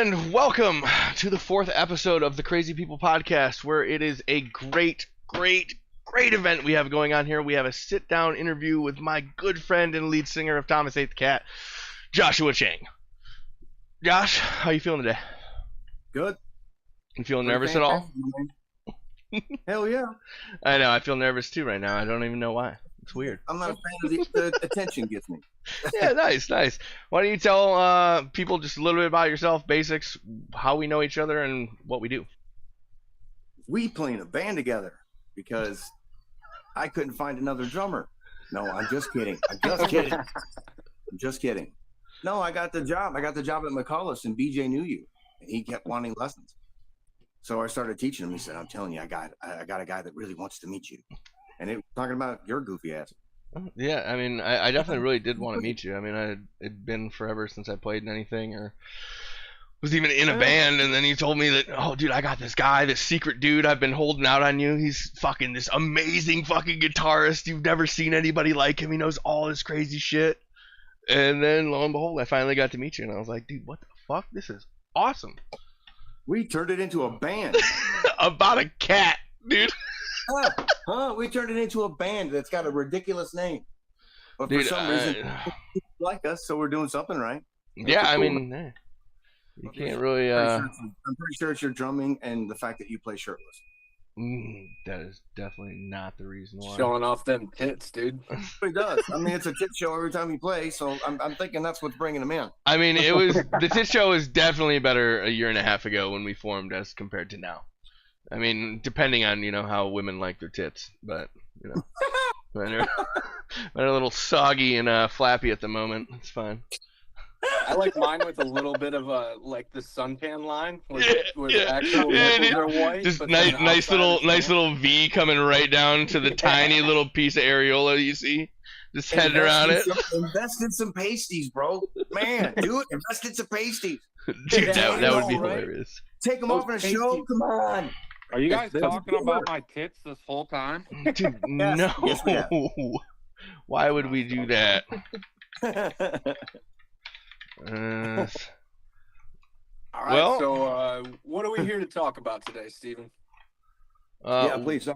And welcome to the fourth episode of the Crazy People Podcast, where it is a great event we have going on here. We have a sit-down interview with my good friend and lead singer of Thomas Ate the Cat, Joshua Cheng. Josh, how you feeling today? Good. You feeling nervous at all? Hell yeah. I know, I feel nervous too right now. I don't even know why. It's weird. I'm not a fan of the attention gets me. Yeah, nice. Why don't you tell people just a little bit about yourself, basics, how we know each other, and what we do? We play in a band together because I couldn't find another drummer. No, I'm just kidding. I'm just kidding. No, I got the job. I got the job at McCullis, and BJ knew you. And he kept wanting lessons. So I started teaching him. He said, I'm telling you, I got a guy that really wants to meet you. And it was talking about your goofy ass. Yeah, I mean, I definitely really did want to meet you. I mean, it'd been forever since I played in anything or was even in a band, and then you told me that, oh, dude, I got this guy, this secret dude I've been holding out on you. He's fucking this amazing fucking guitarist. You've never seen anybody like him. He knows all this crazy shit. And then, lo and behold, I finally got to meet you, and I was like, dude, what the fuck? This is awesome. We turned it into a band. About a cat, dude. We turned it into a band that's got a ridiculous name. But for some reason, people like us, so we're doing something right. Yeah, I mean, you can't really... I'm pretty sure it's your drumming and the fact that you play shirtless. That is definitely not the reason why. Showing off them tits, dude. He does. I mean, it's a tit show every time you play, so I'm thinking that's what's bringing him in. I mean, the tit show is definitely better a year and a half ago when we formed as compared to now. I mean, depending on, how women like their tits, but, they're a little soggy and flappy at the moment. It's fine. I like mine with a little bit of the suntan line with actual nipples are white. Just nice little V coming right down to the tiny little piece of areola you see. Just heading around it. Invest in some pasties, bro. Man, dude, invest in some pasties. Dude, that would be hilarious. Take them off in a show. Come on. Are you guys talking about my tits this whole time? Dude, no. Yes, why would we do that? All right, so what are we here to talk about today, Steven? Yeah, please.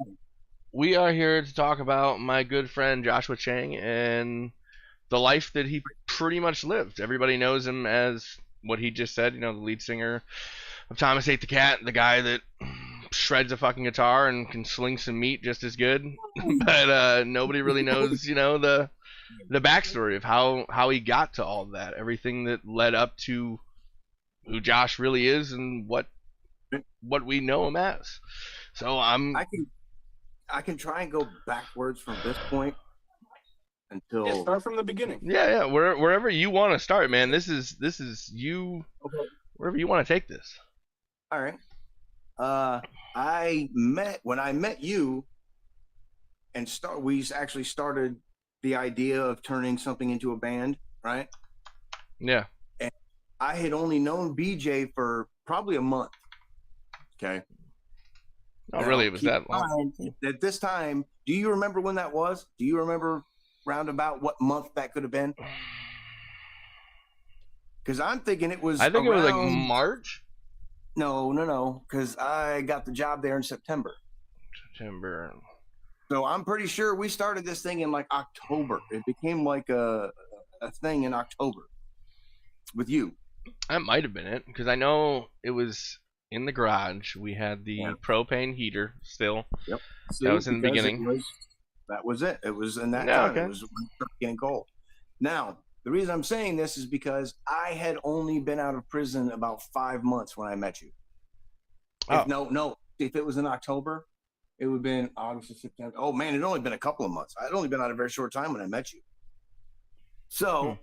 We are here to talk about my good friend Joshua Cheng and the life that he pretty much lived. Everybody knows him as what he just said, the lead singer of Thomas Ate the Cat, the guy that shreds a fucking guitar and can sling some meat just as good. But nobody really knows, the backstory of how he got to all of that, everything that led up to who Josh really is and what we know him as. So I can try and go backwards from this point until start from the beginning. Yeah, wherever you want to start, man. This is you. Okay. Wherever you want to take this. All right. When I met you, and we actually started the idea of turning something into a band, right? Yeah. And I had only known BJ for probably a month. Okay. Oh, really? It was that long? At this time, do you remember when that was? Do you remember roundabout what month that could have been? Because I'm thinking it was. I think it was like March. No, because I got the job there in September. So I'm pretty sure we started this thing in like October. It became like a thing in October with you. That might have been it, because I know it was in the garage. We had the propane heater still. Yep. That was in the beginning. That was it. It was in that time. Okay. It was when it started getting cold. Now, the reason I'm saying this is because I had only been out of prison about 5 months when I met you. If it was in October, it would have been August or September. Oh, man, it had only been a couple of months. I'd only been out a very short time when I met you. So,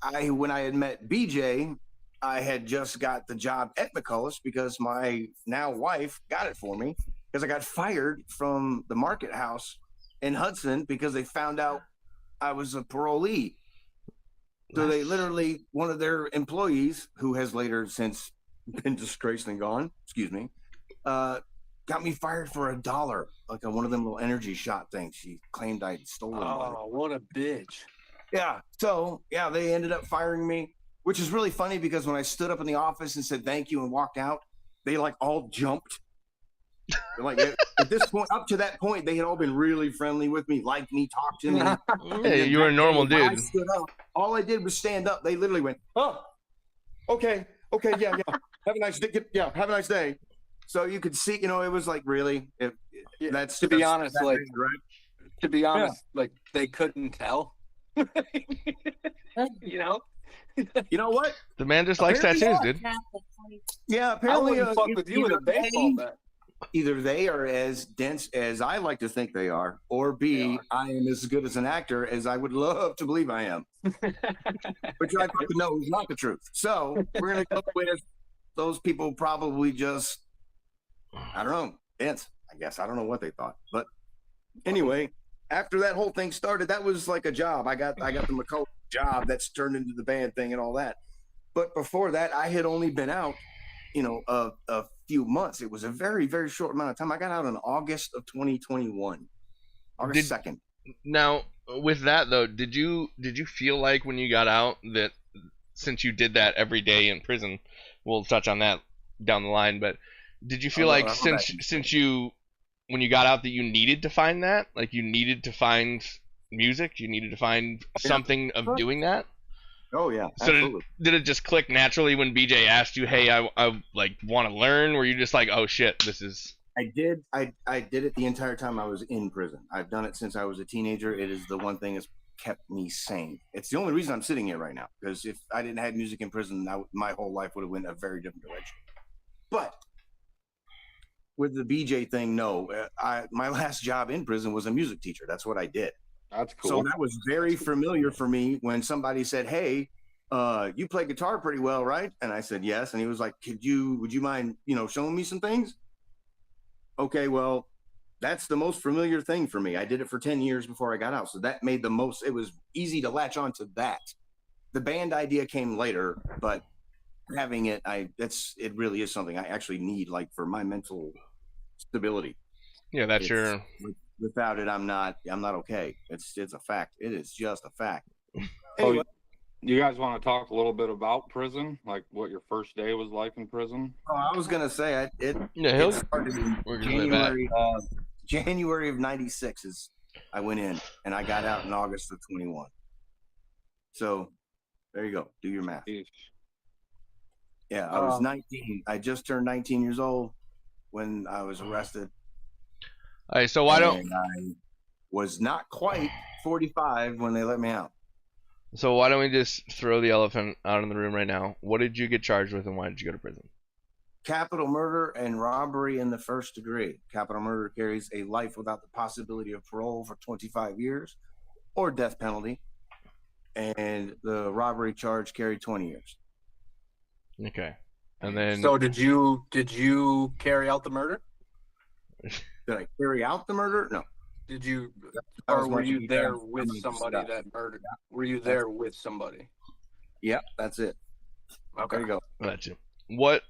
when I had met BJ, I had just got the job at McCullis because my now wife got it for me because I got fired from the market house in Hudson because they found out I was a parolee. So they literally, one of their employees, who has later since been disgraced and gone, got me fired for $1, like one of them little energy shot things. She claimed I'd stolen money. Oh, what a bitch. Yeah. So, yeah, they ended up firing me. which is really funny because when I stood up in the office and said thank you and walked out, they like all jumped. They're like at this point, up to that point, they had all been really friendly with me, liked me, talked to me. Yeah, you were a normal When I dude. stood up, all I did was stand up. They literally went, "Oh, okay, yeah. Have a nice day. Yeah, have a nice day." So you could see, it was like really. To be honest, like like they couldn't tell. You know. You know what? The man just likes tattoos, dude. Yeah, I apparently wouldn't fuck with you with a baseball bat. Either they are as dense as I like to think they are, or B, I am as good as an actor as I would love to believe I am. Which I fucking know is not the truth. So we're gonna go with those people probably just, I don't know, dense. I guess I don't know what they thought, but anyway, after that whole thing started, that was like a job. I got the McCullough job that's turned into the band thing and all that. But before that, I had only been out, a few months. It was a very, very short amount of time. I got out in August of 2021, August 2nd. Now, with that though, did you feel like when you got out that since you did that every day in prison, we'll touch on that down the line, but did you feel like since you when you got out that you needed to find that, like you needed to find music, you needed to find something of doing that? Oh yeah. So did it just click naturally when BJ asked you, "Hey, I like want to learn"? Were you just like, "Oh shit, this is"? I did. I did it the entire time I was in prison. I've done it since I was a teenager. It is the one thing that's kept me sane. It's the only reason I'm sitting here right now. Because if I didn't have music in prison, my whole life would have went a very different direction. But with the BJ thing, no. My last job in prison was a music teacher. That's what I did. That's cool. So that was very familiar for me when somebody said, "Hey, you play guitar pretty well, right?" And I said, "Yes." And he was like, would you mind, showing me some things? Okay, well, that's the most familiar thing for me. I did it for 10 years before I got out. So that made it was easy to latch on to that. The band idea came later, but having it, it really is something I actually need, like for my mental stability. Yeah, Without it, I'm not okay. It's a fact. It is just a fact. Anyway. You guys want to talk a little bit about prison, like what your first day was like in prison? Oh, I was gonna say it started in January of '96 is I went in, and I got out in August of 21. So there you go. Do your math. Yeah, I was 19. I just turned 19 years old when I was arrested. All right, so I was not quite 45 when they let me out. So why don't we just throw the elephant out in the room right now? What did you get charged with, and why did you go to prison? Capital murder and robbery in the first degree. Capital murder carries a life without the possibility of parole for 25 years or death penalty. And the robbery charge carried 20 years. Okay. And then So did you carry out the murder? Did I carry out the murder? No. Did you, or were you there with somebody that murdered? Were you there with somebody? Yep, that's it. Okay. There you go. Gotcha. What?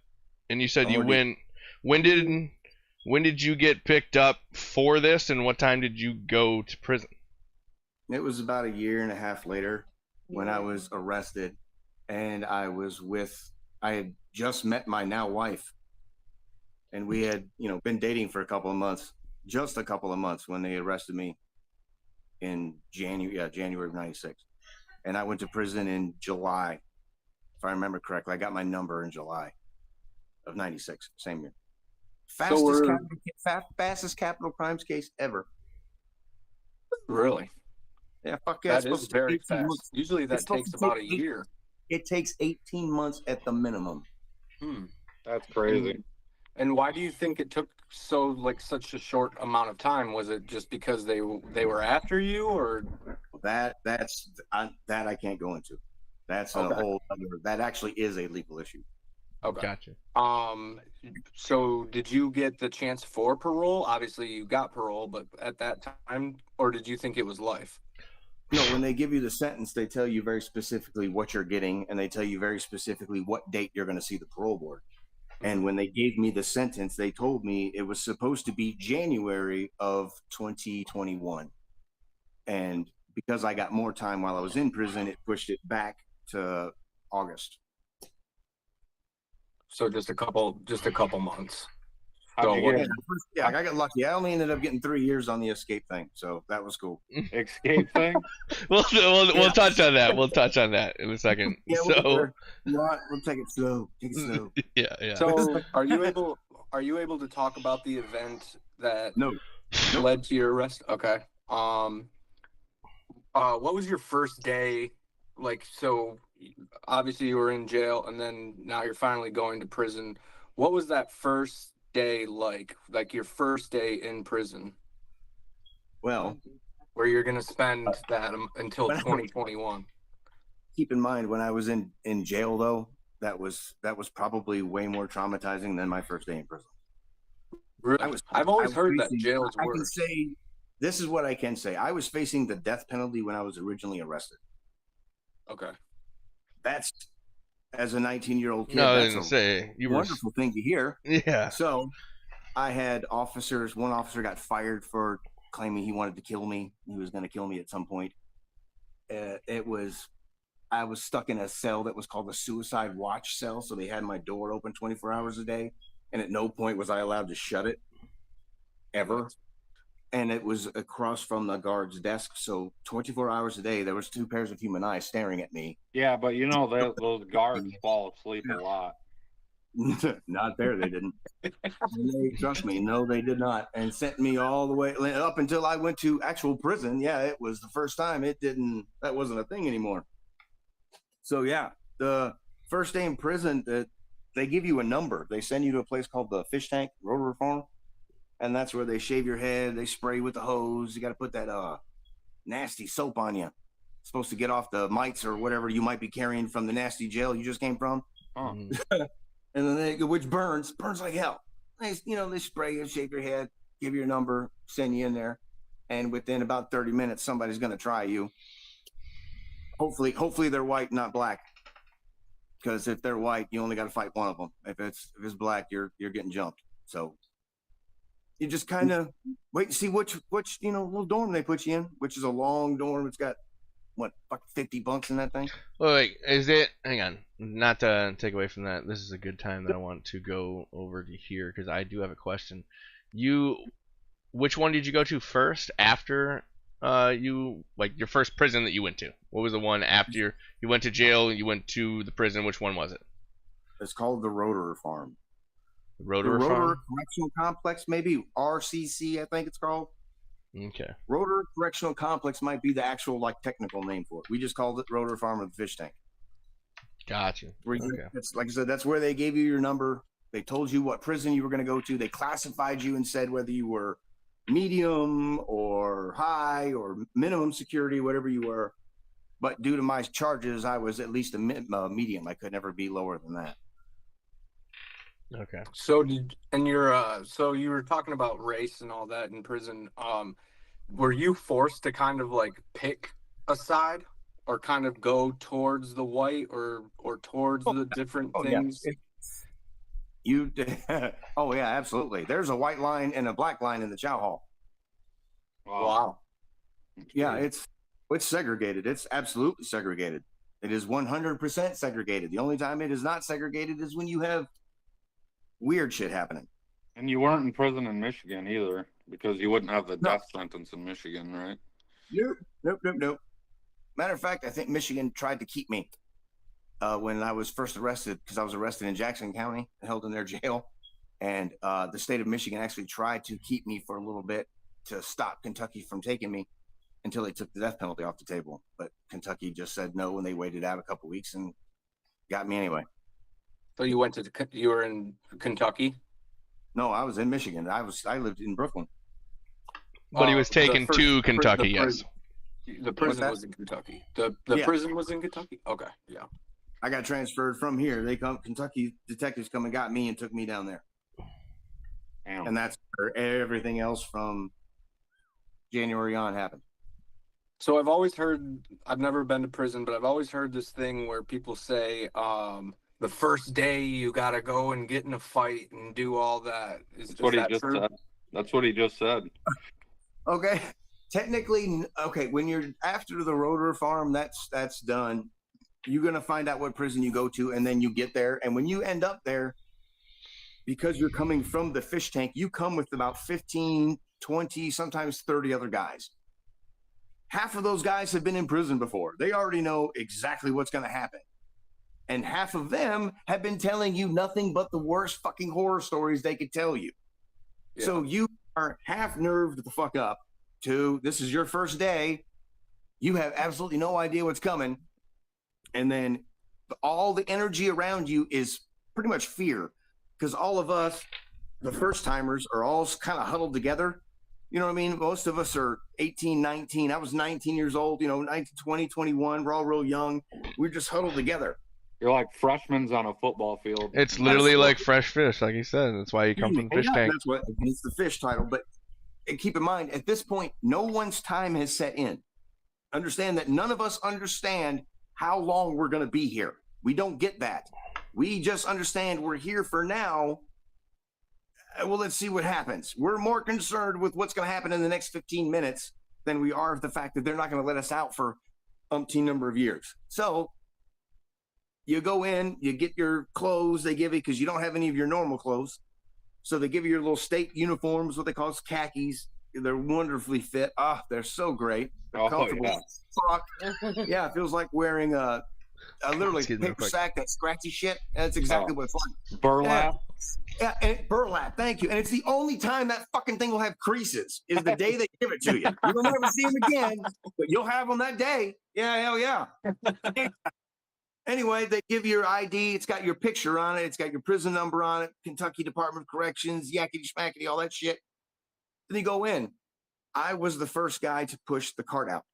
And you said you went. When did you get picked up for this, and what time did you go to prison? It was about a year and a half later when I was arrested, and I had just met my now wife, and we had been dating for a couple of months. Just a couple of months when they arrested me in January of '96. And I went to prison in July, if I remember correctly. I got my number in July of '96, same year. Fastest capital crimes case ever. Really? Yeah, fuck yeah. That is very fast. Months. Usually that takes about a year. It takes 18 months at the minimum. That's crazy. And why do you think it took such a short amount of time? Was it just because they were after you, or that I can't go into. That's a whole other, that actually is a legal issue. Okay. Gotcha. So did you get the chance for parole? Obviously you got parole, but at that time, or did you think it was life? No, when they give you the sentence, they tell you very specifically what you're getting, and they tell you very specifically what date you're going to see the parole board. And when they gave me the sentence, they told me it was supposed to be January of 2021. And because I got more time while I was in prison, it pushed it back to August. So just a couple months. How'd So you what- get Yeah, I got lucky. I only ended up getting 3 years on the escape thing, so that was cool. escape thing? We'll Yeah. touch on that. We'll touch on that in a second. Yeah, So we'll take it slow. Take it slow. yeah. So are you able to talk about the event that No. led to your arrest? Okay. What was your first day like? So obviously you were in jail, and then now you're finally going to prison. What was that first day like? Like your first day in prison, Well, where you're gonna spend that until When I- 2021? keep in mind when I was in jail though, that was probably way more traumatizing than my first day in prison. Really? I've always heard that facing- jail's I can worse. say this is what I can say. I was facing the death penalty when I was originally arrested. Okay. That's as a 19-year-old kid. No, I That's didn't a say you were. wonderful thing to hear. Yeah. So I had officers. One officer got fired for claiming he wanted to kill me. He was going to kill me at some point. I was stuck in a cell that was called a suicide watch cell. So they had my door open 24 hours a day, and at no point was I allowed to shut it ever. And it was across from the guard's desk. So 24 hours a day, there was 2 pairs of human eyes staring at me. Yeah, but you know those guards fall asleep a lot. Not there, they didn't. Trust me, no, they did not. And sent me all the way up until I went to actual prison. Yeah, it was the first time that wasn't a thing anymore. So yeah, the first day in prison, they give you a number. They send you to a place called the fish tank, Rotary Farm. And that's where they shave your head. They spray with the hose. You got to put that nasty soap on you. It's supposed to get off the mites or whatever you might be carrying from the nasty jail you just came from. Huh. And then which burns like hell. They spray you, shave your head, give you a number, send you in there, and within about 30 minutes, somebody's going to try you. Hopefully they're white, not black. Because if they're white, you only got to fight one of them. If it's black, you're getting jumped. So you just kind of wait and see which little dorm they put you in, which is a long dorm. It's got what, like 50 bunks in that thing. Wait, hang on. Not to take away from that, this is a good time that I want to go over to here because I do have a question. Which one did you go to first after your first prison that you went to? What was the one after you went to jail, you went to the prison? Which one was it? It's called the Rotary Farm. Rotary the Rotary Farm? Correctional Complex, maybe RCC, I think it's called. Okay. Rotary Correctional Complex might be the actual technical name for it. We just called it Rotary Farm or the Fish Tank. Got you. Okay. It's like I said, that's where they gave you your number. They told you what prison you were going to go to. They classified you and said whether you were medium or high or minimum security, whatever you were. But due to my charges, I was at least a medium. I could never be lower than that. Okay. So so you were talking about race and all that in prison. Were you forced to kind of pick a side or kind of go towards the white or towards the different things? Yeah. Oh yeah, absolutely. There's a white line and a black line in the chow hall. Wow. Yeah, it's segregated. It's absolutely segregated. It is 100% segregated. The only time it is not segregated is when you have weird shit happening. And you weren't in prison in Michigan either, because you wouldn't have the death sentence in Michigan, right? Nope. Matter of fact, I think Michigan tried to keep me when I was first arrested, because I was arrested in Jackson County, held in their jail. And the state of Michigan actually tried to keep me for a little bit to stop Kentucky from taking me until they took the death penalty off the table. But Kentucky just said no, and they waited out a couple weeks and got me anyway. So you were in Kentucky? No, I was in Michigan. I lived in Brooklyn. But he was taken to Kentucky, yes. The prison was in Kentucky. The prison was in Kentucky? Okay, yeah. I got transferred from here. Kentucky detectives come and got me and took me down there. Damn. And that's where everything else from January on happened. So I've never been to prison, but I've always heard this thing where people say, the first day you gotta go and get in a fight and do all that. Is that true? Said. That's what he just said. Okay. Technically, okay, when you're after the Rotary Farm, that's done. you're going to find out what prison you go to, and then you get there. And when you end up there, because you're coming from the fish tank, you come with about 15, 20, sometimes 30 other guys. Half of those guys have been in prison before. They already know exactly what's going to happen. And half of them have been telling you nothing but the worst fucking horror stories they could tell you. Yeah. So you are half nerved the fuck up to, this is your first day. You have absolutely no idea what's coming. And then all the energy around you is pretty much fear, because all of us, the first timers, are all kind of huddled together. You know what I mean? Most of us are 18, 19. I was 19 years old, 19, 20, 21. We're all real young. We're just huddled together. You're like freshmen on a football field. It's literally like fresh fish, like you said. That's why you come from the fish tank. That's what it's the fish title. But keep in mind, at this point, no one's time has set in. Understand that none of us understand how long we're going to be here. We don't get that. We just understand we're here for now. Well, let's see what happens. We're more concerned with what's going to happen in the next 15 minutes than we are with the fact that they're not going to let us out for umpteen number of years. So you go in, you get your clothes they give you because you don't have any of your normal clothes. So they give you your little state uniforms, what they call khakis. They're wonderfully fit. They're so great. They're comfortable. Yeah. Fuck. Yeah, it feels like wearing a literally paper sack, that scratchy shit. That's exactly what it's like. Burlap. Yeah, and burlap. Thank you. And it's the only time that fucking thing will have creases is the day they give it to you. You'll never see them again, but you'll have them that day. Yeah, hell yeah. Anyway, they give you your ID. It's got your picture on it. It's got your prison number on it. Kentucky Department of Corrections, yakety schmackety, all that shit. Then you go in. I was the first guy to push the cart out.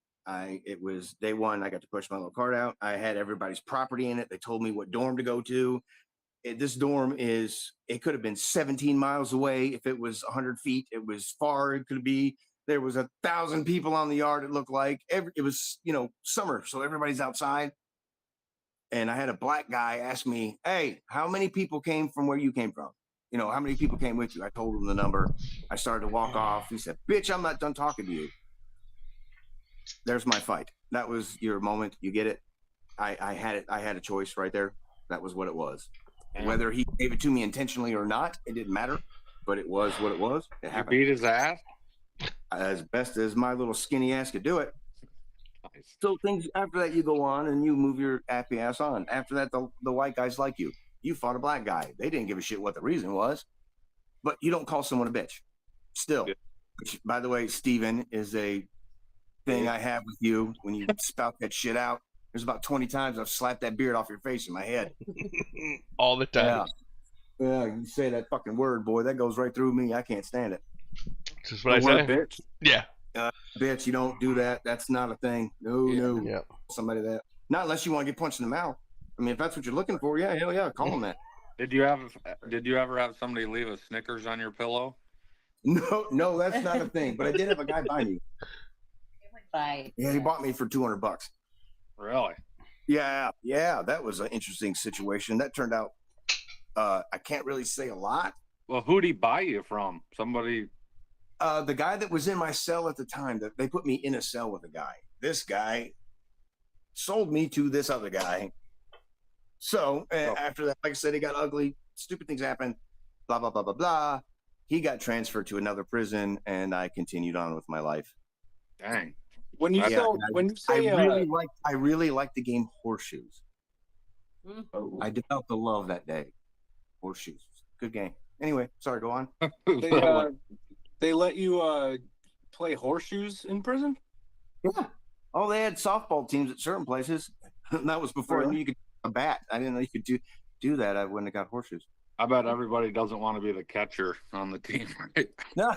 It was day one. I got to push my little cart out. I had everybody's property in it. They told me what dorm to go to. This dorm it could have been 17 miles away. If it was 100 feet, it was far. It could be, there was 1,000 people on the yard. It looked like it was, summer. So everybody's outside. And I had a black guy ask me, hey, how many people came from where you came from? How many people came with you? I told him the number. I started to walk off. He said, bitch, I'm not done talking to you. There's my fight. That was your moment. You get it. I had it. I had a choice right there. That was what it was. Whether he gave it to me intentionally or not, it didn't matter. But it was what it was. It happened. You beat his ass? As best as my little skinny ass could do it. Nice. So things after that, you go on and you move your happy ass on. After that, the white guys like you. You fought a black guy. They didn't give a shit what the reason was. But you don't call someone a bitch. Still. Yeah. Which, by the way, Steven, is a thing I have with you when you spout that shit out. There's about 20 times I've slapped that beard off your face in my head. All the time. Yeah, you say that fucking word, boy. That goes right through me. I can't stand it. Just what I say. Bitch. Yeah. Bitch, you don't do that. That's not a thing. No. Yeah. Somebody that. Not unless you want to get punched in the mouth. I mean, if that's what you're looking for, yeah, hell yeah, call them that. Did you ever have somebody leave a Snickers on your pillow? No, that's not a thing. But I did have a guy buy me. Yeah, he bought me for $200. Really? Yeah, that was an interesting situation. That turned out, I can't really say a lot. Well, who'd he buy you from? Somebody? The guy that was in my cell at the time. That they put me in a cell with a guy. This guy sold me to this other guy. So after that, like I said, it got ugly. Stupid things happened. Blah, blah, blah, blah, blah. He got transferred to another prison, and I continued on with my life. Dang. When you say I really like the game Horseshoes. Oh. I developed a love that day. Horseshoes, good game. Anyway, sorry, go on. They let you play horseshoes in prison? Yeah. Oh, they had softball teams at certain places. That was before I knew you could a bat. I didn't know you could do that. I wouldn't have got horseshoes. I bet everybody doesn't want to be the catcher on the team, right? No.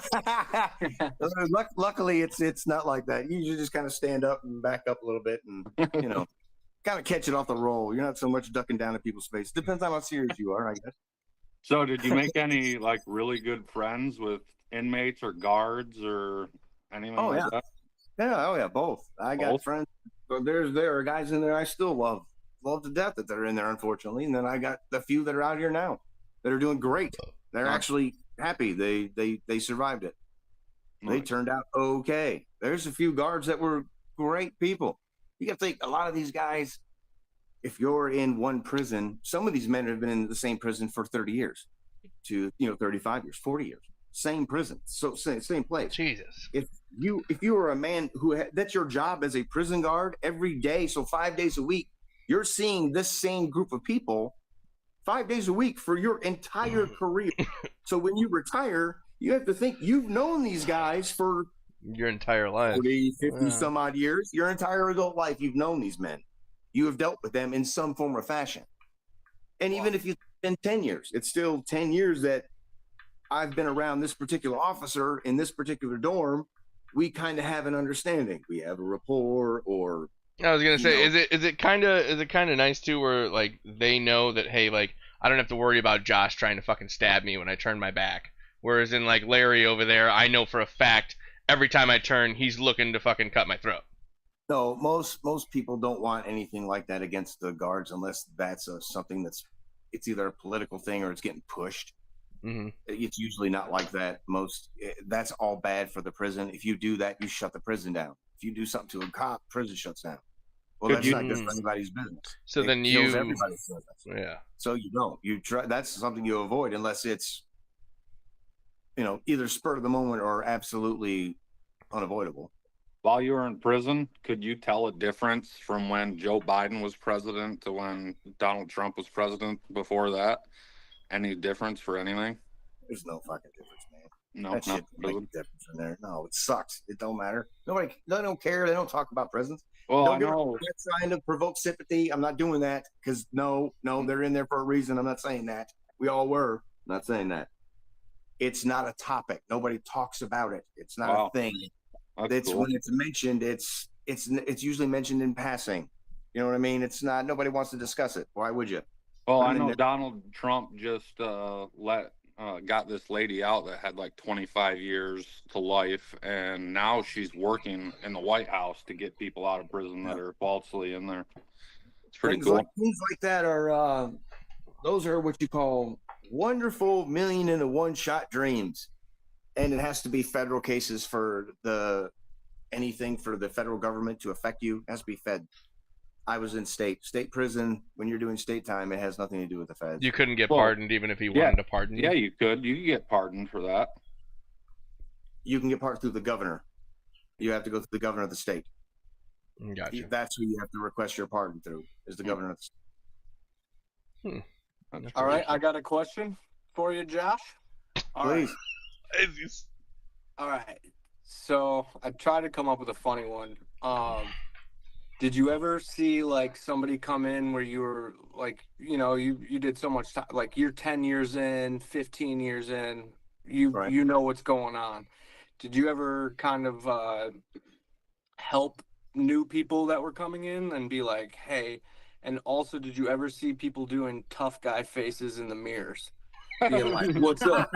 Luckily, it's not like that. You just kind of stand up and back up a little bit and, kind of catch it off the roll. You're not so much ducking down at people's face. Depends on how serious you are, I guess. So did you make any, like, really good friends with inmates or guards or anything like that? Yeah, both. I got friends. But there are guys in there I still love to death that they're in there, unfortunately. And then I got the few that are out here now that are doing great. They're actually happy. They survived it. Nice. They turned out okay. There's a few guards that were great people. You got to think a lot of these guys, if you're in one prison, some of these men have been in the same prison for 30 years to 35 years, 40 years, same prison, so same place. Jesus. If you are a man who that's your job as a prison guard every day, so 5 days a week, you're seeing this same group of people 5 days a week for your entire career. So when you retire, you have to think you've known these guys for your entire life, 40, 50 some odd years. Your entire adult life, you've known these men. You have dealt with them in some form or fashion. And even if you spend 10 years, it's still 10 years that I've been around this particular officer in this particular dorm. We kind of have an understanding. We have a rapport, or I was gonna say, is it kind of nice too, where like they know that, hey, like I don't have to worry about Josh trying to fucking stab me when I turn my back. Whereas in like Larry over there, I know for a fact every time I turn, he's looking to fucking cut my throat. No, most people don't want anything like that against the guards unless that's something it's either a political thing or it's getting pushed. Mm-hmm. It's usually not like that. That's all bad for the prison. If you do that, you shut the prison down. If you do something to a cop, prison shuts down. Well, that's not good for anybody's business. So then kills everybody's business. Yeah. So you try. That's something you avoid unless it's either spur of the moment or absolutely unavoidable. While you were in prison, could you tell a difference from when Joe Biden was president to when Donald Trump was president before that? Any difference for anything? There's no fucking difference, man. No, that shit doesn't make a difference in there. No, it sucks. It don't matter. They don't care. They don't talk about prisons. Well, don't I know. trying to provoke sympathy. I'm not doing that because no, they're in there for a reason. I'm not saying that. We all were. I'm not saying that. It's not a topic. Nobody talks about it. It's not a thing. It's cool. When it's mentioned, it's usually mentioned in passing. You know what I mean? It's not. Nobody wants to discuss it. Why would you? Well, I know Donald Trump just got this lady out that had like 25 years to life, and now she's working in the White House to get people out of prison that are falsely in there. It's pretty cool. Things like that are those are what you call wonderful million in a one-shot dreams, and it has to be federal cases for anything for the federal government to affect you. It has to be fed. I was in state prison. When you're doing state time, it has nothing to do with the feds. You couldn't get pardoned even if he wanted to pardon you. Yeah, you could. You could get pardoned for that. You can get pardoned through the governor. You have to go through the governor of the state. Gotcha. That's who you have to request your pardon through, is the governor of the state. All right, I got a question for you, Josh. Please. All right. So I tried to come up with a funny one. Did you ever see like somebody come in where you were like, you did so much time, like you're 10 years in, 15 years in, you know what's going on. Did you ever kind of help new people that were coming in and be like, hey, and also did you ever see people doing tough guy faces in the mirrors? Being like, what's up?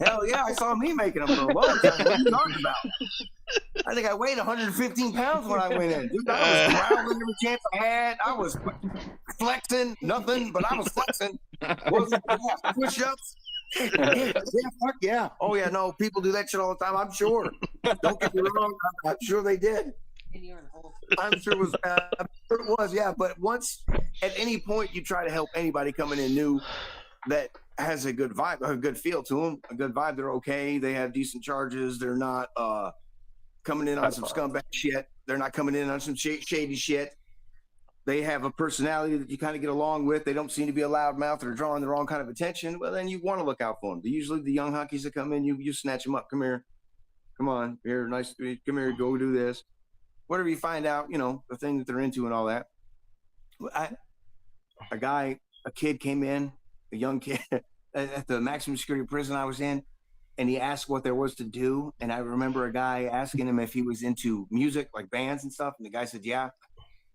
Hell yeah, I saw me making them for a long time. What are you talking about? I think I weighed 115 pounds when I went in. Dude, I was growling every chance I had. I was flexing, nothing, but I was flexing. Push-ups. Yeah, fuck yeah. Oh yeah, no, people do that shit all the time, I'm sure. Don't get me wrong, I'm sure they did. I'm sure it was, yeah. But once, at any point, you try to help anybody coming in new that has a good vibe, a good feel to them, a good vibe. They're okay. They have decent charges. They're not coming in on some scumbag shit. They're not coming in on some shady shit. They have a personality that you kind of get along with. They don't seem to be a loudmouth or drawing the wrong kind of attention. Well, then you want to look out for them. Usually the young hunkies that come in, you snatch them up. Come here. Come on. Here, nice to meet you. Come here. Go do this. Whatever you find out, the thing that they're into and all that. A kid came in, a young kid at the maximum security prison I was in, and he asked what there was to do. And I remember a guy asking him if he was into music, like bands and stuff. And the guy said, yeah.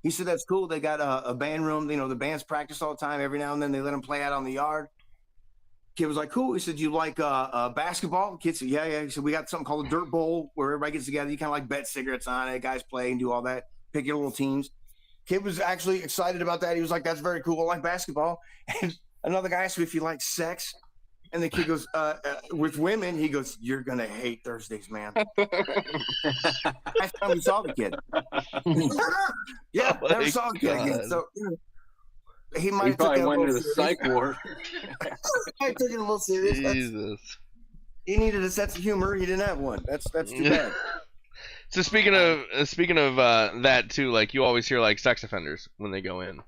He said, that's cool. They got a band room. The bands practice all the time. Every now and then they let them play out on the yard. Kid was like, cool. He said, you like basketball? The kid said, yeah. He said, we got something called a dirt bowl where everybody gets together. You kind of like bet cigarettes on it. Guys play and do all that. Pick your little teams. Kid was actually excited about that. He was like, that's very cool. I like basketball. And another guy asked me if he liked sex. And the kid goes, with women, he goes, "You're gonna hate Thursdays, man." Last time we saw the kid. Yeah, Oh never my saw the kid again. God. So he might He have took probably that a went to little the serious. psych ward. I took it a little serious. Jesus. He needed a sense of humor. He didn't have one. That's too bad. So speaking of that too, like you always hear like sex offenders when they go in,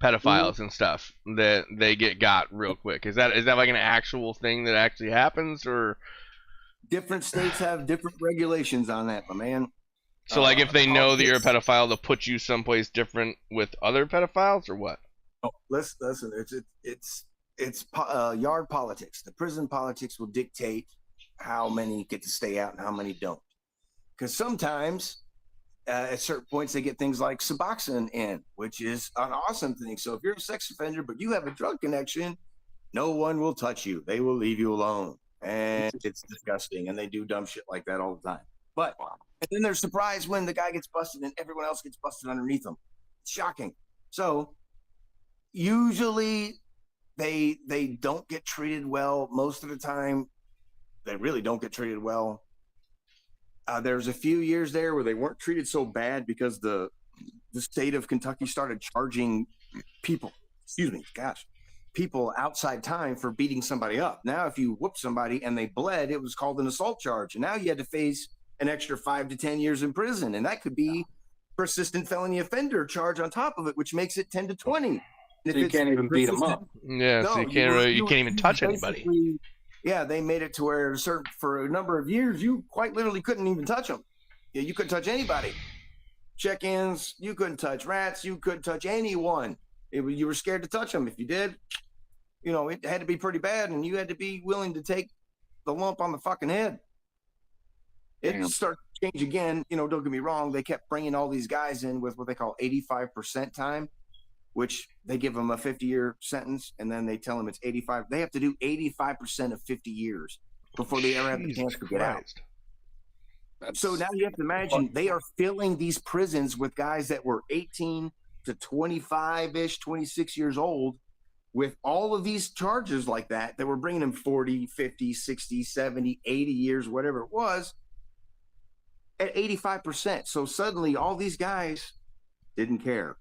pedophiles and stuff that they get got real quick. Is that like an actual thing that actually happens, or Different states have different regulations on that, my man. so like if they know that you're a politics- pedophile, they'll put you someplace different with other pedophiles, or what? Oh, listen. It's yard politics. The prison politics will dictate how many get to stay out and how many don't. Because sometimes at certain points they get things like Suboxone in, which is an awesome thing. So if you're a sex offender but you have a drug connection, no one will touch you. They will leave you alone. And it's disgusting. And they do dumb shit like that all the time. But and then they're surprised when the guy gets busted and everyone else gets busted underneath them. It's shocking. So usually they don't get treated well. Most of the time, they really don't get treated well. There's a few years there where they weren't treated so bad because the state of Kentucky started charging people outside time for beating somebody up. Now, if you whooped somebody and they bled, it was called an assault charge. And now you had to face an extra 5 to 10 years in prison. And that could be persistent felony offender charge on top of it, which makes it 10 to 20. So you can't even beat them up. Yeah, so you can't even touch anybody. Yeah, they made it to where for a number of years, you quite literally couldn't even touch them. Yeah, you couldn't touch anybody. Check-ins, you couldn't touch rats. You couldn't touch anyone. You were scared to touch them. If you did, it had to be pretty bad, and you had to be willing to take the lump on the fucking head. It started to change again. Don't get me wrong. They kept bringing all these guys in with what they call 85% time, which they give them a 50-year sentence, and then they tell them it's 85. They have to do 85% of 50 years before they ever have the chance to get out. So now you have to imagine they are filling these prisons with guys that were 18 to 25-ish, 26 years old with all of these charges like that were bringing them 40, 50, 60, 70, 80 years, whatever it was, at 85%. So suddenly all these guys didn't care.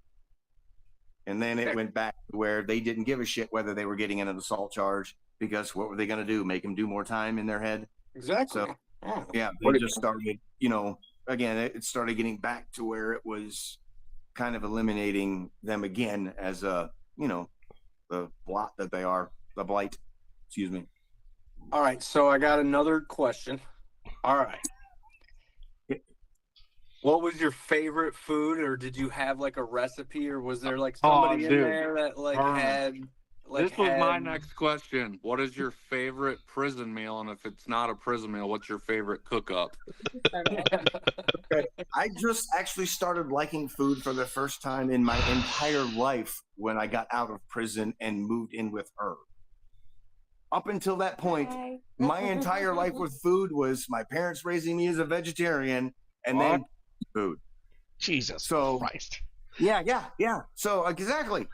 And then it went back to where they didn't give a shit whether they were getting an assault charge, because what were they going to do? Make them do more time in their head? Exactly. So, yeah, they just started, again, it started getting back to where it was kind of eliminating them again as the blot that they are, the blight. Excuse me. All right, so I got another question. All right. What was your favorite food, or did you have like a recipe, or was there like somebody in there that had this was my next question. What is your favorite prison meal? And if it's not a prison meal, what's your favorite cook-up? Okay. I just actually started liking food for the first time in my entire life when I got out of prison and moved in with her. Up until that point, my entire life with food was my parents raising me as a vegetarian and then food. Jesus Christ. Yeah. So exactly.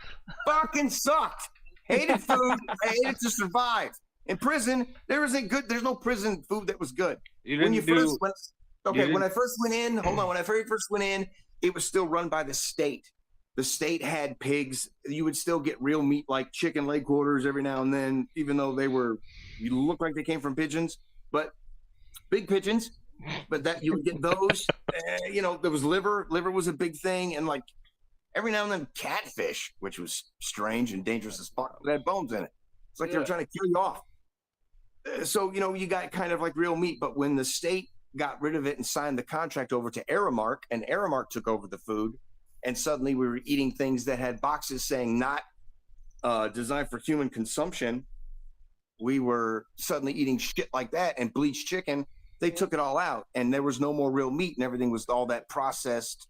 Fucking sucked. Hated food. I hated to survive. In prison, there's no prison food that was good. When I first went in, it was still run by the state. The state had pigs. You would still get real meat like chicken leg quarters every now and then, even though you look like they came from pigeons, but big pigeons. But that you would get those. There was liver. Liver was a big thing, and like every now and then catfish, which was strange and dangerous as fuck. It had bones in it. It's like they were trying to kill you off. So you got kind of like real meat. But when the state got rid of it and signed the contract over to Aramark, and Aramark took over the food, and suddenly we were eating things that had boxes saying not designed for human consumption. We were suddenly eating shit like that and bleached chicken. They took it all out, and there was no more real meat, and everything was all that processed,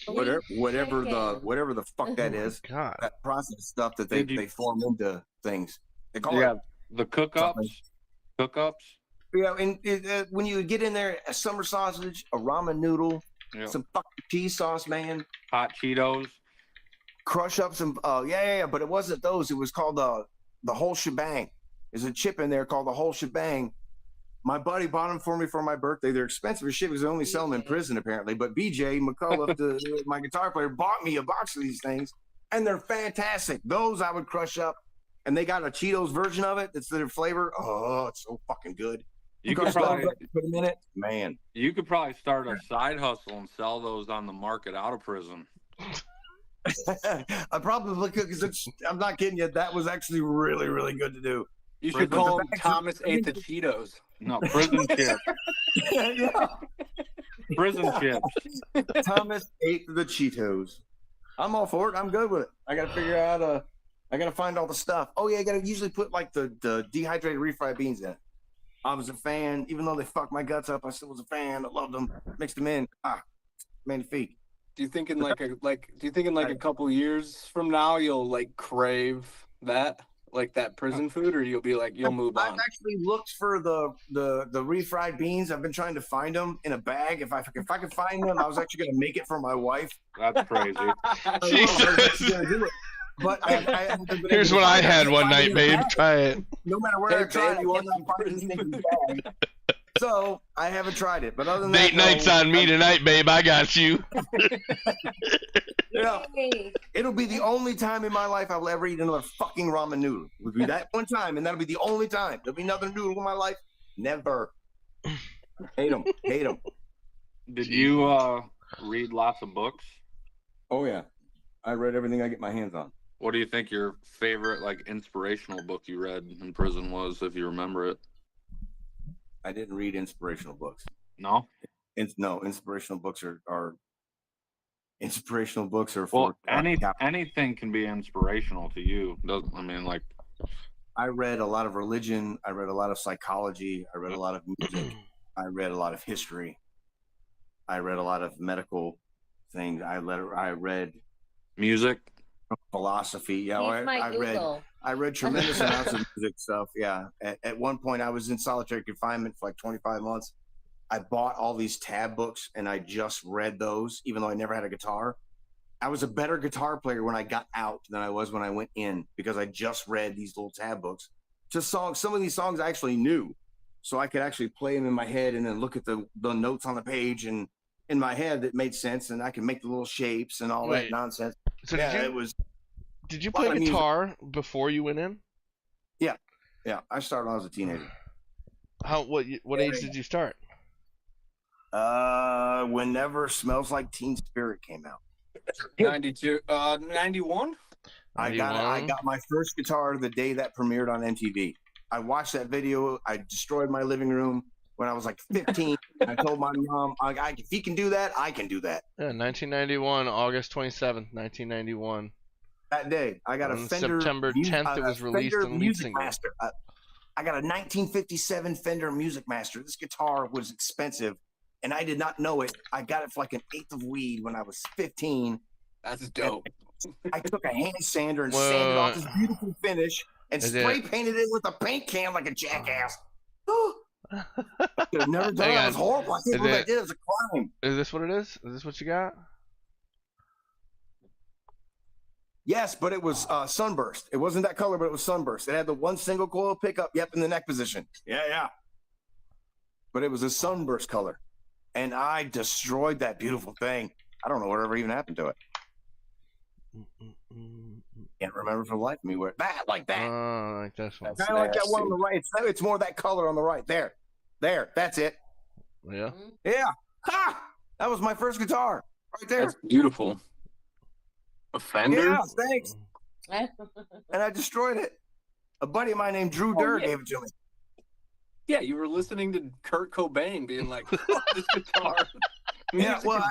whatever the fuck that is. God. That processed stuff that they form into things. They call it the cook-ups. Yeah, and when you get in there, a summer sausage, a ramen noodle, some fucking cheese sauce, man. Hot Cheetos. Crush up some, but it wasn't those. It was called the whole shebang. There's a chip in there called the whole shebang. My buddy bought them for me for my birthday. They're expensive as shit because they only sell them in prison apparently. But BJ McCullough, my guitar player, bought me a box of these things, and they're fantastic. Those I would crush up, and they got a Cheetos version of it. It's their flavor. Oh, it's so fucking good. You could probably put them in it, man. You could probably start a side hustle and sell those on the market out of prison. I probably could because I'm not kidding you. That was actually really, really good to do. You should call him Thomas ate the Cheetos. No, prison chips. Yeah. Prison chips. Thomas ate the Cheetos. I'm all for it. I'm good with it. I got to figure out. I got to find all the stuff. Oh yeah, I got to usually put like the dehydrated refried beans in it. I was a fan, even though they fucked my guts up. I still was a fan. I loved them. Mixed them in. Magnifique. Do you think in a couple years from now you'll like crave that? Like that prison food, or you'll be like you'll move on? I've actually looked for the refried beans. I've been trying to find them in a bag. If I could find them, I was actually going to make it for my wife. That's crazy. Jesus. But I here's what I had one night, babe. Try it. No matter where I try, you want to. So I haven't tried it, but other than that, Date night's on me tonight, babe. I got you. Yeah, it'll be the only time in my life I will ever eat another fucking ramen noodle. It would be that one time, and that'll be the only time. There'll be another noodle in my life. Never. Hate them. Hate them. Did you read lots of books? Oh yeah, I read everything I get my hands on. What do you think your favorite like inspirational book you read in prison was, if you remember it? I didn't read inspirational books. No? No, inspirational books are inspirational books are Well, for anything can be inspirational to you. Doesn't I mean like I read a lot of religion, I read a lot of psychology, I read a lot of music, I read a lot of history, I read a lot of medical things, I read music, philosophy. Yeah, I read tremendous amounts of music stuff. Yeah. At one point I was in solitary confinement for like 25 months. I bought all these tab books and I just read those, even though I never had a guitar. I was a better guitar player when I got out than I was when I went in because I just read these little tab books. Just songs. Some of these songs I actually knew, so I could actually play them in my head and then look at the notes on the page and in my head that made sense, and I could make the little shapes and all that nonsense. So yeah, did you play guitar before you went in? Yeah. I started when I was a teenager. What age did you start? Whenever Smells Like Teen Spirit came out. 92, 91. I got my first guitar the day that premiered on MTV. I watched that video. I destroyed my living room when I was like 15. I told my mom, if he can do that, I can do that. Yeah, 1991, August 27th, 1991. That day, I got a Fender. September 10th, it was released on Lead Singer. Master. I got a 1957 Fender Music Master. This guitar was expensive, and I did not know it. I got it for like an eighth of weed when I was 15. That's dope. I took a hand sander and sanded off this beautiful finish and spray painted it with a paint can like a jackass. I could have never done it. It was horrible. I can't believe I did. It was a crime. Is this what it is? Is this what you got? Yes, but it was sunburst. It wasn't that color, but it was sunburst. It had the one single coil pickup, in the neck position. Yeah. But it was a sunburst color. And I destroyed that beautiful thing. I don't know whatever even happened to it. Can't remember for the life of me where like that. Oh, like this one. Kind of like that one on the right. It's more that color on the right. There. That's it. Yeah. Yeah. Ha! That was my first guitar. Right there. That's beautiful. A Fender? Yeah, thanks. And I destroyed it. A buddy of mine named Drew Durr gave it to me. Yeah, you were listening to Kurt Cobain being like, "Fuck this guitar." Yeah, well,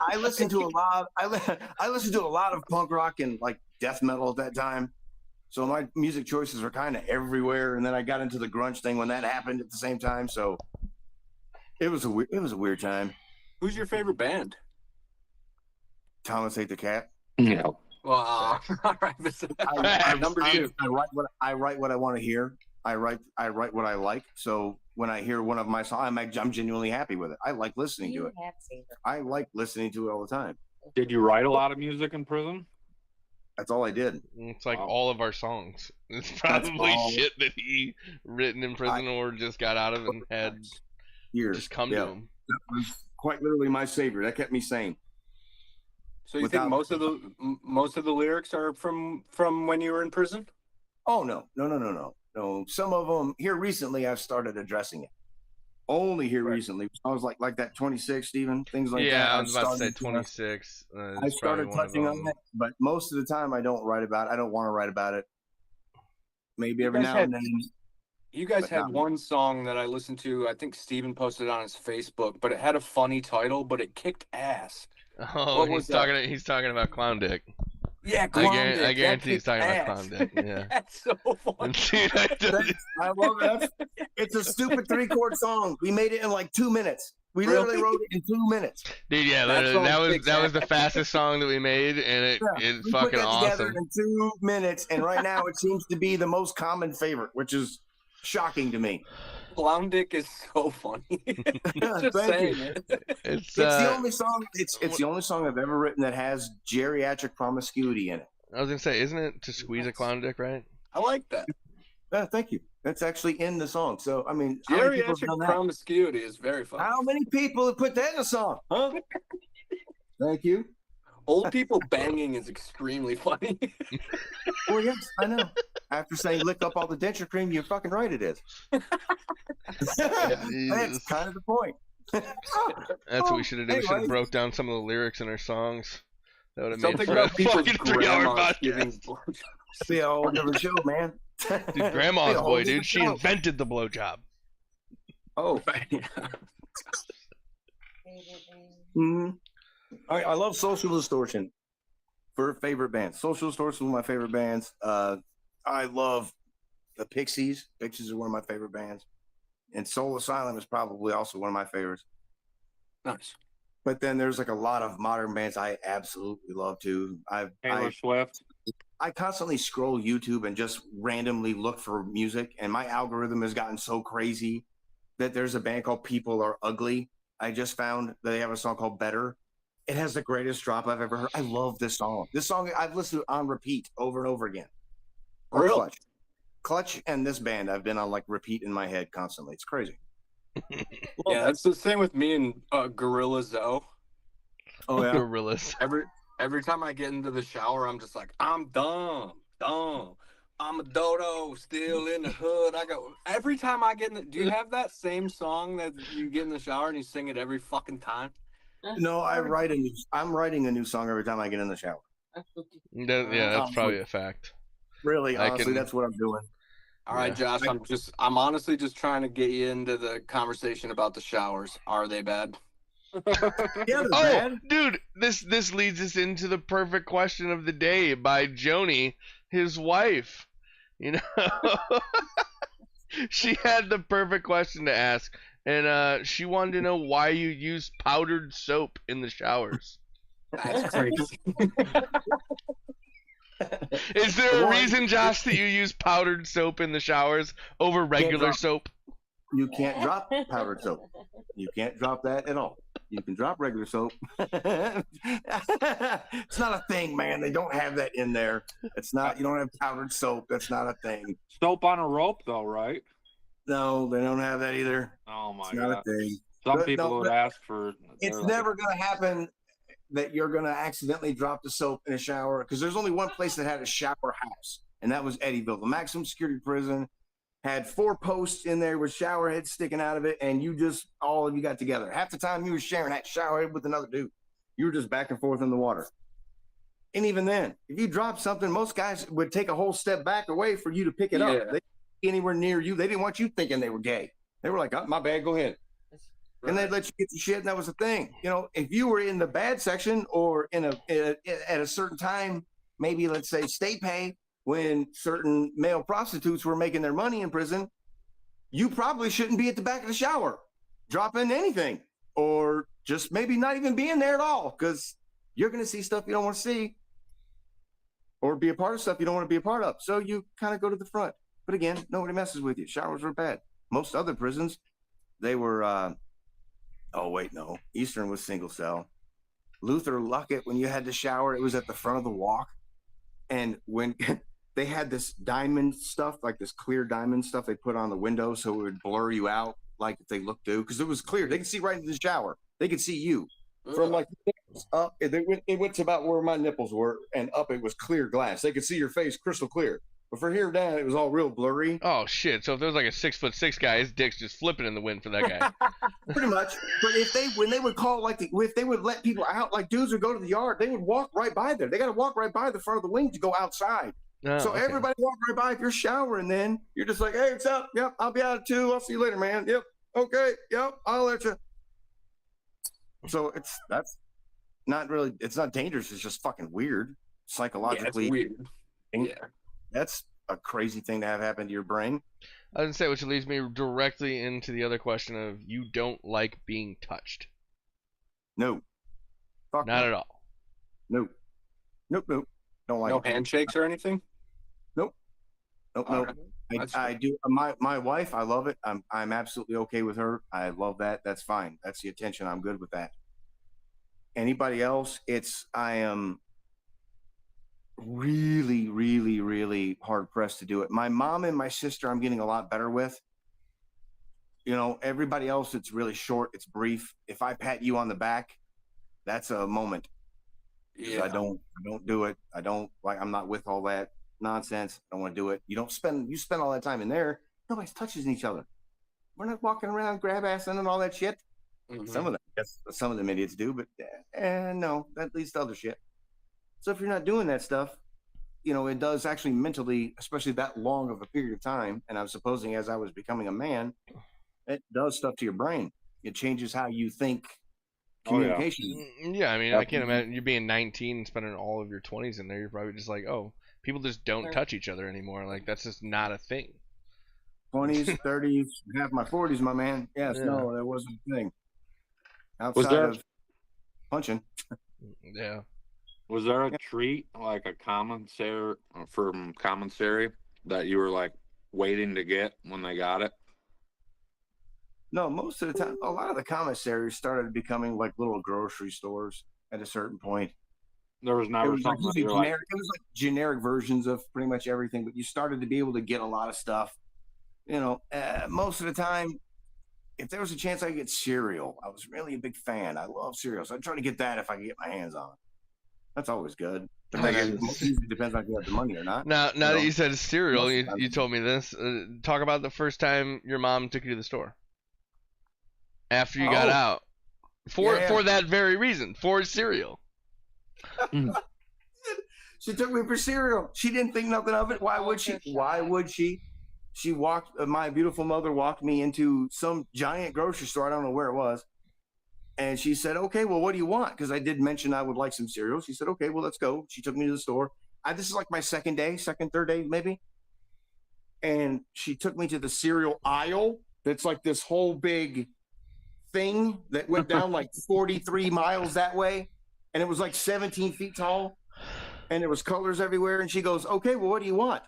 I listened to a lot. I listened to a lot of punk rock and like death metal at that time. So my music choices were kind of everywhere. And then I got into the grunge thing when that happened at the same time. So it was a weird time. Who's your favorite band? Thomas Ate the Cat. Yeah. Well, all right. Number two. I write what I want to hear. I write what I like. So when I hear one of my songs, I'm genuinely happy with it. I like listening to it. I like listening to it all the time. Did you write a lot of music in prison? That's all I did. It's like Wow. all of our songs. It's probably all- shit that he written in prison or just got out of and had Years. just come Yeah. to him. That was quite literally my savior. That kept me sane. So you think most of the lyrics are from when you were in prison? Oh no. Some of them here recently I've started addressing it. Only here recently. I was like that 26, Stephen, things like that. Yeah, I was about to say started 26. I started touching on it, but most of the time I don't write about it. I don't want to write about it. Maybe every now and then. You guys had one song that I listened to. I think Steven posted it on his Facebook, but it had a funny title, but it kicked ass. Oh, What was that? He's talking about Clown Dick. Yeah, Clown Dick. I guarantee he's kicked talking ass. about Clown Dick. Yeah. That's so funny. Dude, I love that. It's a stupid 3-chord song. We made it in like 2 minutes. We literally wrote it in 2 minutes. Dude, yeah, that was the fastest song that we made, and it's fucking put that awesome. Together in 2 minutes, and right now it seems to be the most common favorite, which is shocking to me. Clown Dick is so funny. Just saying it. It's the only song. It's the only song I've ever written that has geriatric promiscuity in it. I was gonna say, isn't it to squeeze a clown dick, right? I like that. Thank you. That's actually in the song. So I mean, Geriatric promiscuity is very funny. How many people have put that in a song? Huh? Thank you. Old people banging is extremely funny. Well, yes, I know. After saying lick up all the denture cream, you're fucking right. It is. That's kind of the point. That's what we should have done. We should have broke down some of the lyrics in our songs. That would have made Something for a about people's fucking 3-hour grandmas giving podcast. blowjobs. See a whole different show, man. Dude, grandma's boy, dude. She invented the blowjob. Oh. Mm-hmm. I love Social Distortion for favorite bands. Social Distortion is one of my favorite bands. I love the Pixies. Pixies are one of my favorite bands. And Soul Asylum is probably also one of my favorites. Nice. But then there's like a lot of modern bands I absolutely love too. Taylor Swift. I constantly scroll YouTube and just randomly look for music, and my algorithm has gotten so crazy that there's a band called People Are Ugly. I just found that they have a song called Better. It has the greatest drop I've ever heard. I love this song. This song I've listened to on repeat over and over again. Really? Clutch and this band I've been on like repeat in my head constantly. It's crazy. Yeah, that's the same with me and Gorilla Zoe. Oh yeah. Gorillas. Every time I get into the shower, I'm just like, I'm dumb. I'm a dodo, still in the hood. I go every time I get in the. Do you have that same song that you get in the shower and you sing it every fucking time? No, I'm writing a new song every time I get in the shower. Yeah, that's probably a fact. Really, honestly, that's what I'm doing. All right, Josh, I'm honestly just trying to get you into the conversation about the showers. Are they bad? Yeah, they're Oh, bad. dude, this leads us into the perfect question of the day by Joni, his wife. You know, she had the perfect question to ask, and she wanted to know why you use powdered soap in the showers. That's crazy. Is there a reason, Josh, that you use powdered soap in the showers over regular soap? You can't drop powdered soap. You can't drop that at all. You can drop regular soap. It's not a thing, man. They don't have that in there. It's not. You don't have powdered soap. That's not a thing. Soap on a rope, though, right? No, they don't have that either. Oh my It's not god! a thing. Some But people no, would but ask for. It's like, never going to happen that you're going to accidentally drop the soap in a shower, because there's only one place that had a shower house, and that was Eddyville. The maximum security prison had 4 posts in there with shower heads sticking out of it, and all of you got together. Half the time you were sharing that shower head with another dude. You were just back and forth in the water. And even then, if you dropped something, most guys would take a whole step back away for you to pick it up. They didn't be anywhere near you. They didn't want you thinking they were gay. They were like, oh, my bad, go ahead. Right. And they'd let you get the shit, and that was the thing. You know, if you were in the bad section or at a certain time, maybe let's say state pay, when certain male prostitutes were making their money in prison, you probably shouldn't be at the back of the shower dropping anything, or just maybe not even being there at all, because you're going to see stuff you don't want to see, or be a part of stuff you don't want to be a part of. So you kind of go to the front. But again, nobody messes with you. Showers were bad. Most other prisons, they were, Eastern was single cell. Luther Luckett, when you had to shower, it was at the front of the walk. And when they had this diamond stuff, like this clear diamond stuff they put on the window so it would blur you out, like if they looked through, because it was clear. They could see right into the shower. They could see you from like up. It went to about where my nipples were, and up it was clear glass. They could see your face crystal clear. But for here down, it was all real blurry. Oh shit! So if there was like a 6'6" guy, his dick's just flipping in the wind for that guy. Pretty much. But when they would call, like, if they would let people out, like dudes would go to the yard, they would walk right by there. They got to walk right by the front of the wing to go outside. Oh, So okay. everybody walk right by. If you're showering, then you're just like, hey, what's up? Yep, I'll be out at 2. I'll see you later, man. Yep, okay. Yep, I'll let you. So that's not really. It's not dangerous. It's just fucking weird. Psychologically, yeah, it's weird. Yeah. That's a crazy thing to have happen to your brain. I didn't say, which leads me directly into the other question of you don't like being touched. No. Fuck Not no. at all. Nope. Nope. Don't like No it. handshakes or anything? Nope. All right. That's I do. My wife, I love it. I'm absolutely okay with her. I love that. That's fine. That's the attention. I'm good with that. Anybody else? I am really, really, really hard pressed to do it. My mom and my sister, I'm getting a lot better with. You know, everybody else, it's really short. It's brief. If I pat you on the back, that's a moment. Yeah. I don't do it. I'm not with all that nonsense. I don't want to do it. You spend all that time in there. Nobody's touching each other. We're not walking around grab assing and all that shit. Mhm. Some of them idiots do, but no, that leads to other shit. So if you're not doing that stuff, you know, it does actually mentally, especially that long of a period of time. And I'm supposing as I was becoming a man, it does stuff to your brain. It changes how you think communication. Yeah, I mean, I can't imagine you being 19 and spending all of your 20s in there. You're probably just like, oh, people just don't touch each other anymore. Like, that's just not a thing. 20s, 30s, half my 40s, my man. Yes, Yeah. no, that wasn't a thing. Was Outside there- of punching. Yeah. Was there a treat, like a commissary from commissary, that you were like waiting to get when they got it? No, most of the time, a lot of the commissaries started becoming like little grocery stores at a certain point. There was It never was, like, something that usually you're like, generic, it was like generic versions of pretty much everything, but you started to be able to get a lot of stuff. You know, most of the time, if there was a chance I could get cereal, I was really a big fan. I love cereal, so I'd try to get that if I could get my hands on it. That's always good. But then it usually depends on if you have the money or not. Now that you said cereal, most of the time- you told me this. Talk about the first time your mom took you to the store after you got Oh. out for Yeah. for that very reason, for cereal. She took me for cereal. She didn't think nothing of it. Why would she? Why would she? She walked. My beautiful mother walked me into some giant grocery store. I don't know where it was. And she said, okay, well, what do you want? Because I did mention I would like some cereal. She said, okay, well, let's go. She took me to the store. This is like my third day, maybe. And she took me to the cereal aisle. That's like this whole big thing that went down like 43 miles that way. And it was like 17 feet tall. And there was colors everywhere. And she goes, okay, well, what do you want?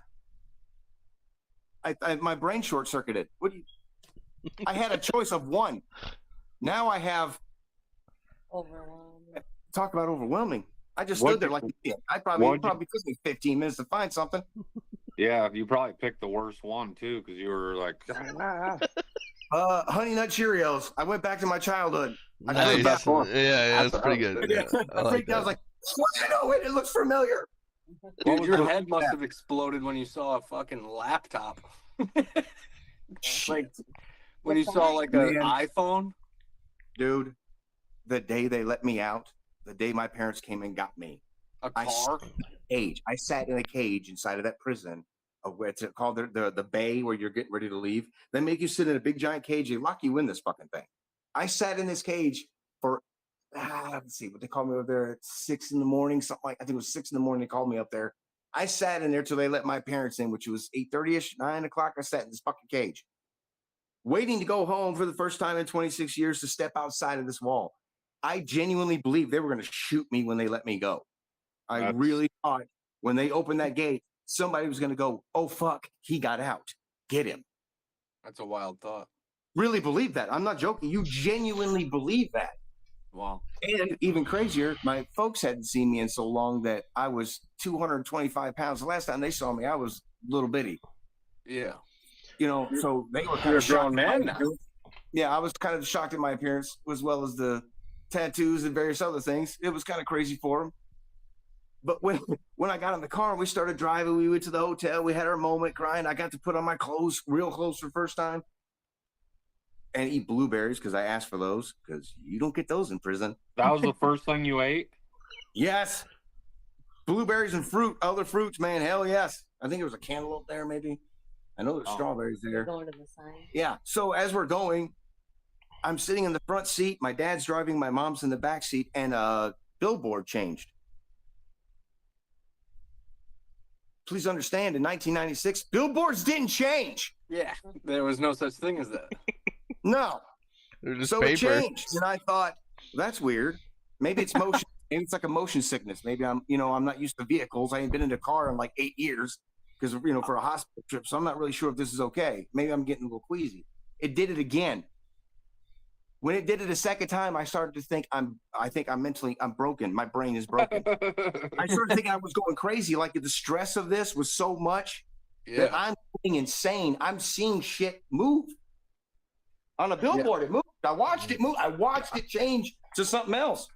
My brain short circuited. I had a choice of one. Now I have. Overwhelming. Talk about overwhelming. I just What stood there did- like an idiot. It what probably took me 15 minutes to find something. yeah, you probably picked the worst one too, because you were like, Honey Nut Cheerios. I went back to my childhood. I Nice. flipped out. Yeah, that's pretty good. Yeah, I freaked out. I was like, I know it. It looks familiar. Dude, was your the- head must have exploded when you saw a fucking laptop. Like, When you saw like an Man. iPhone. dude, the day they let me out, the day my parents came and got me, A I car? cage. I sat in a cage inside of that prison. Where it's called the bay where you're getting ready to leave. They make you sit in a big giant cage. They lock you in this fucking thing. I sat in this cage for let's see what they called me over there at 6 a.m. Something like I think it was 6 a.m. They called me up there. I sat in there till they let my parents in, which was 8:30ish, 9 o'clock. I sat in this fucking cage, waiting to go home for the first time in 26 years to step outside of this wall. I genuinely believed they were going to shoot me when they let me go. I That's- really thought when they opened that gate, somebody was going to go, oh, fuck, he got out. Get him. That's a wild thought. Really believe that. I'm not joking. You genuinely believe that. Wow. And even crazier, my folks hadn't seen me in so long that I was 225 pounds. The last time they saw me, I was little bitty. Yeah. You know, so they were kind You're a of shocked. grown at my man now. appearance. Yeah, I was kind of shocked at my appearance, as well as the tattoos and various other things. It was kind of crazy for them. But when I got in the car, we started driving. We went to the hotel. We had our moment, crying. I got to put on my clothes, real clothes for the first time, and eat blueberries because I asked for those because you don't get those in prison. That was the first thing you ate? Yes, blueberries and fruit, other fruits, man. Hell yes. I think there was a cantaloupe there, maybe. I know there's strawberries You're there. going to the sign. Yeah. So as we're going, I'm sitting in the front seat. My dad's driving. My mom's in the back seat, and a billboard changed. Please understand, in 1996, billboards didn't change. Yeah. There was no such thing as that. No. They're just So paper. it changed, and I thought, that's weird. Maybe it's motion. Maybe it's like a motion sickness. Maybe I'm not used to vehicles. I ain't been in a car in like 8 years because for a hospital trip. So I'm not really sure if this is okay. Maybe I'm getting a little queasy. It did it again. When it did it a second time, I started to think I'm broken. My brain is broken. I started thinking I was going crazy. Like the stress of this was so much that I'm going insane. I'm seeing shit move on a billboard. It moved. I watched it move. I watched it change to something else.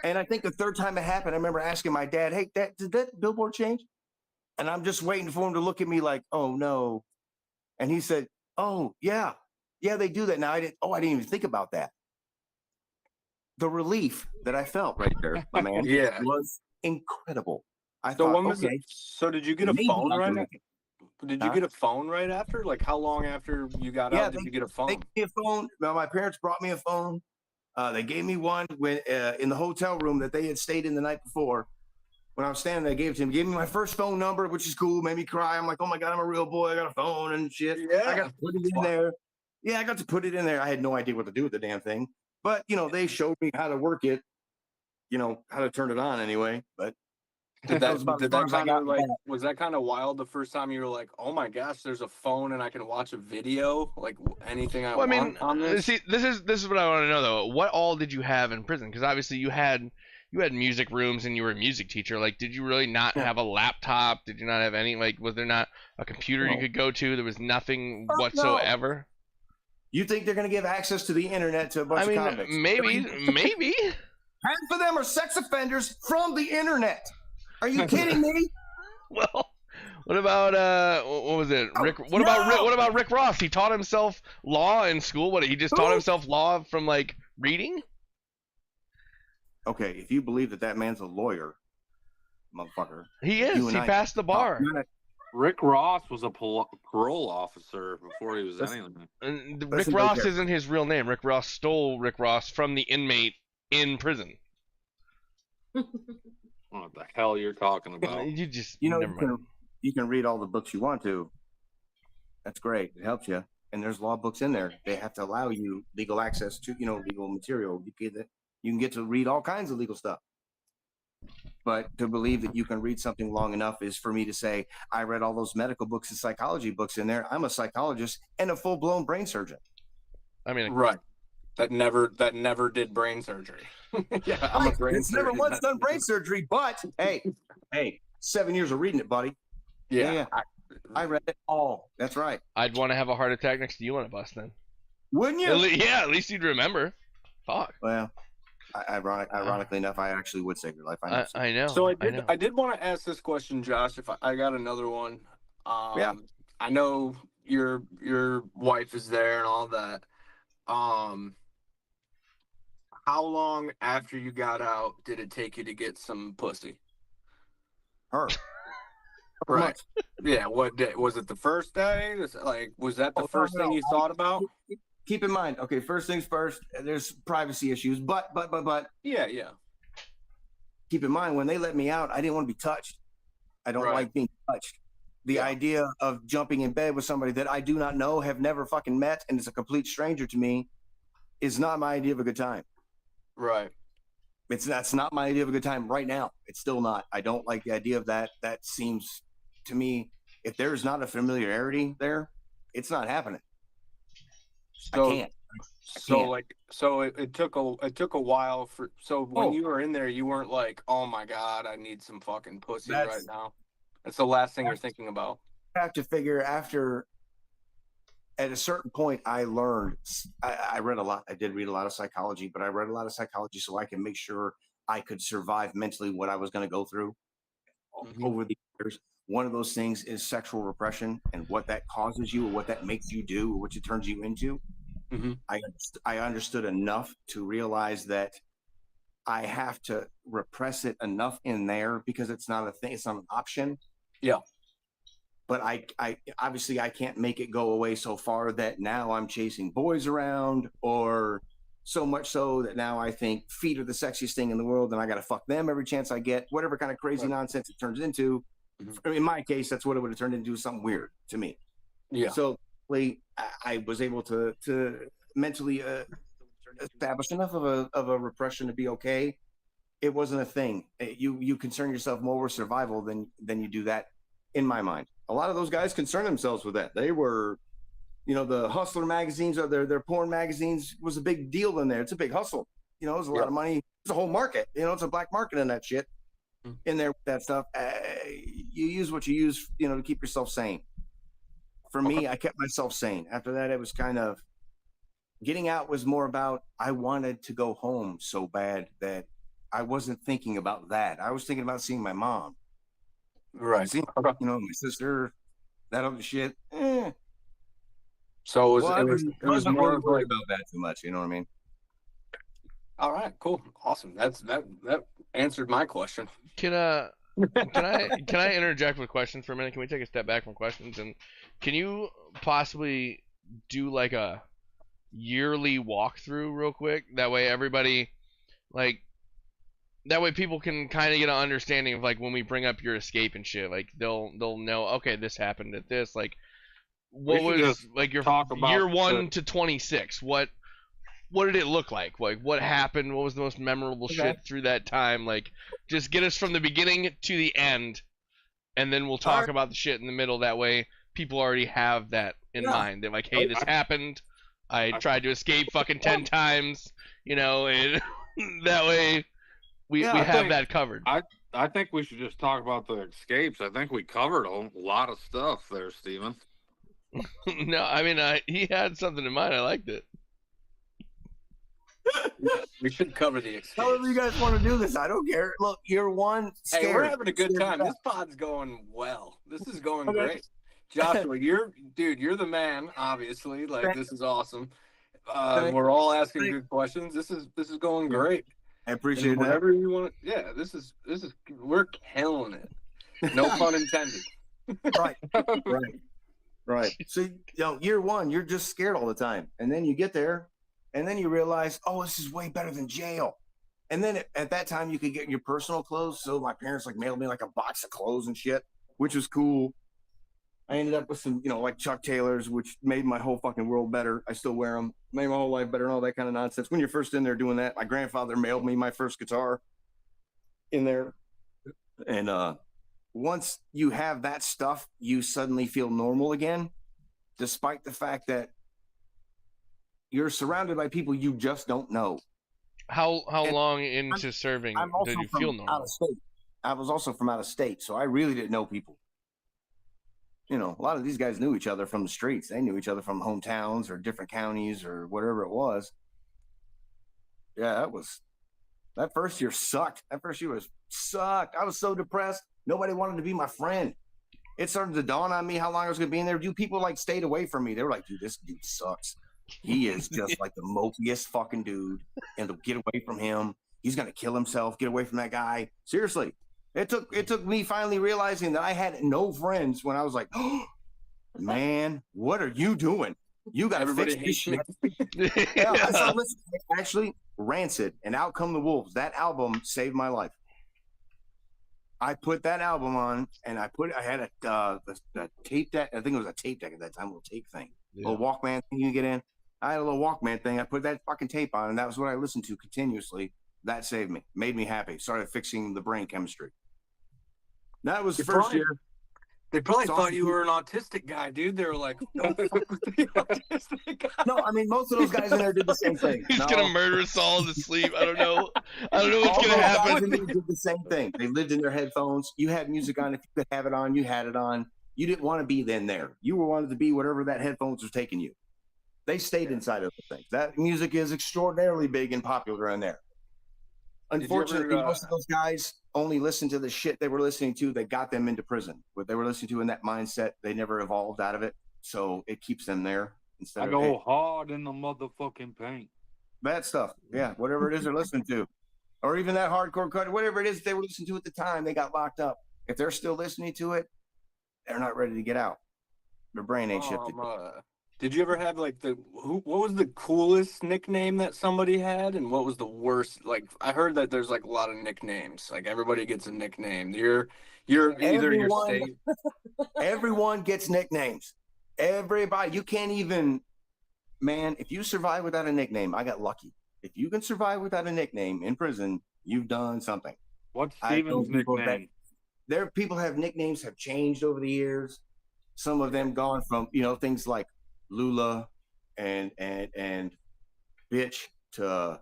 And I think the third time it happened, I remember asking my dad, "Hey, Dad, did that billboard change?" And I'm just waiting for him to look at me like, "Oh no," and he said, "Oh yeah, they do that now." I didn't even think about that. The relief that I felt right there, my man, was incredible. I So thought, when was okay, it? So did you get a maybe phone I can right? make it. Did you get a phone right after? Like how long after you got out did you get a They phone? gave me a phone. Well, my parents brought me a phone. They gave me one when in the hotel room that they had stayed in the night before. When I was standing there, I gave it to him. Gave me my first phone number, which is cool. Made me cry. I'm like, oh my god, I'm a real boy. I got a phone and shit. Yeah. I got to put it in there. Yeah, I got to put it in there. I had no idea what to do with the damn thing, but they showed me how to work it. How to turn it on anyway. But Did that was about as far as I got with that. was that kind of wild the first time you were like, oh my gosh, there's a phone and I can watch a video, like anything I want on this? See, this is what I want to know though. What all did you have in prison? Because obviously you had music rooms and you were a music teacher. Like, did you really not have a laptop? Did you not have any? Like, was there not a computer you could go to? There was nothing whatsoever. You think they're going to give access to the internet to a bunch of convicts? Maybe. Half of them are sex offenders from the internet. Are you kidding me? Well, what about what was it? Rick? What about Rick Ross? He taught himself law in school. What? He just taught himself law from like reading? Okay, if you believe that man's a lawyer, motherfucker. He is. He passed the bar. Rick Ross was a parole officer before he was anything. And Rick Ross isn't his real name. Rick Ross stole Rick Ross from the inmate in prison. What the hell you're talking about? You can read all the books you want to. That's great. It helps you. And there's law books in there. They have to allow you legal access to, legal material. You can get to read all kinds of legal stuff. But to believe that you can read something long enough is for me to say, I read all those medical books and psychology books in there. I'm a psychologist and a full-blown brain surgeon. I mean, right. That never did brain surgery. Yeah, I'm a brain surgeon. Never once done brain surgery, but hey, 7 years of reading it, buddy. Yeah. I read it all. That's right. I'd want to have a heart attack next to you on a bus then. Wouldn't you? At least you'd remember. Fuck. Well, ironically enough, I actually would save your life. I know. So I did want to ask this question, Josh. If I got another one. Yeah. I know your wife is there and all that. How long after you got out did it take you to get some pussy? Her. Right. Yeah. What day? Was it the first day? Was that the first thing you thought about? Keep in mind, okay, first things first, there's privacy issues, but. Yeah. Keep in mind, when they let me out, I didn't want to be touched. I don't like being touched. The idea of jumping in bed with somebody that I do not know, have never fucking met, and is a complete stranger to me is not my idea of a good time. Right. That's not my idea of a good time right now. It's still not. I don't like the idea of that. That seems to me, if there's not a familiarity there, it's not happening. So, I can't. So can't. like, so it took a while for. So when Oh. you were in there, you weren't like, oh my god, I need some fucking pussy right That's- now. That's the last thing you're thinking about. I have to figure after. At a certain point, I learned. I read a lot. I did read a lot of psychology, but I read a lot of psychology so I can make sure I could survive mentally what I was going to go through over the years. One of those things is sexual repression and what that causes you, or what that makes you do, or what it turns you into. Mhm. I understood enough to realize that I have to repress it enough in there because it's not a thing. It's not an option. Yeah. But I obviously I can't make it go away so far that now I'm chasing boys around, or so much so that now I think feet are the sexiest thing in the world and I got to fuck them every chance I get, whatever kind of crazy nonsense it turns into. In my case, that's what it would have turned into, something weird to me. Yeah. So I was able to mentally establish enough of a repression to be okay. It wasn't a thing. You concern yourself more with survival than you do that. In my mind, a lot of those guys concern themselves with that. They were, the hustler magazines, or their porn magazines was a big deal in there. It's a big hustle. There's a lot of money. It's a whole market. It's a black market in that shit. In there with that stuff. You use what you use, to keep yourself sane. For me, I kept myself sane. After that, it was kind of getting out was more about I wanted to go home so bad that I wasn't thinking about that. I was thinking about seeing my mom. Right. See, my sister, that other shit. So it was more of worry like, about that too much. You know what I mean? all right, cool, awesome. That answered my question. Can I interject with questions for a minute? Can we take a step back from questions, and can you possibly do like a yearly walkthrough real quick? That way everybody, like, that way people can kind of get an understanding of, like, when we bring up your escape and shit, like they'll know, okay, this happened at this, like, what We should was just like your talk about year 1 to 26, what did it look like what happened, what was the most memorable shit through that time, like, just get us from the beginning to the end, and then we'll talk about the shit in the middle. That way people already have that in mind. They're like, hey, this happened, I tried to escape fucking 10 times, and that way we have that covered. I think we should just talk about the escapes. I think we covered a lot of stuff there, Steven. No, I mean, he had something in mind. I liked it. We should cover the escapes. However you guys want to do this, I don't care. Look, year 1, scared. Hey, we're having a good time. This pod's going well. This is going great. Joshua, you're the man, obviously. Like, this is awesome. We're all asking good questions. This is going great. I appreciate that. Whatever you want. Yeah, this is we're killing it. No pun intended. Right. So, year 1, you're just scared all the time, and then you get there, and then you realize, oh, this is way better than jail. And then at that time, you could get your personal clothes. So my parents mailed me like a box of clothes and shit, which was cool. I ended up with some, like Chuck Taylors, which made my whole fucking world better. I still wear them. Made my whole life better and all that kind of nonsense. When you're first in there doing that, my grandfather mailed me my first guitar in there. And once you have that stuff, you suddenly feel normal again, despite the fact that you're surrounded by people you just don't know. How long into serving did you feel normal? Out of state. I was also from out of state, so I really didn't know people. A lot of these guys knew each other from the streets. They knew each other from hometowns or different counties or whatever it was. Yeah, that first year sucked. That first year sucked. I was so depressed. Nobody wanted to be my friend. It started to dawn on me how long I was going to be in there. People stayed away from me. They were like, dude, this dude sucks. He is just like the mokiest fucking dude, and to get away from him, he's gonna kill himself. Get away from that guy. Seriously, it took me finally realizing that I had no friends when I was like, oh, man, what are you doing? You got to fix this shit. Actually, Rancid and Out Come the Wolves. That album saved my life. I put that album on, and I had a tape deck. I think it was a tape deck at that time, a little tape thing, a little Walkman thing you get in. I had a little Walkman thing. I put that fucking tape on, and that was what I listened to continuously. That saved me, made me happy. Started fixing the brain chemistry. That was the first year. They probably It's thought awesome. you were an autistic guy, dude. They were like, "Don't fuck with the autistic guy." No, I mean, most of those guys in there did the same thing. He's No, gonna murder us all to sleep. I don't know what's all gonna those guys happen. in there did the same thing. They lived in their headphones. You had music on. If you could have it on, you had it on. You didn't want to be then there. You were wanted to be whatever that headphones was taking you. They stayed inside of the things. That music is extraordinarily big and popular in there. Unfortunately, most of those guys only listened to the shit they were listening to that got them into prison. What they were listening to in that mindset, they never evolved out of it. So it keeps them there instead I of go hard in the motherfucking paint. bad stuff. Yeah, whatever it is they're listening to. Or even that hardcore cut, whatever it is they were listening to at the time, they got locked up. If they're still listening to it, they're not ready to get out. Their brain ain't shifted. Did you ever have like what was the coolest nickname that somebody had, and what was the worst? Like, I heard that there's like a lot of nicknames. Like, everybody gets a nickname. You're either your state. Everyone gets nicknames. Everybody. You can't even, man. If you survive without a nickname, I got lucky. If you can survive without a nickname in prison, you've done something. What's Steven's nickname? People have nicknames have changed over the years. Some of them gone from things like Lula and bitch to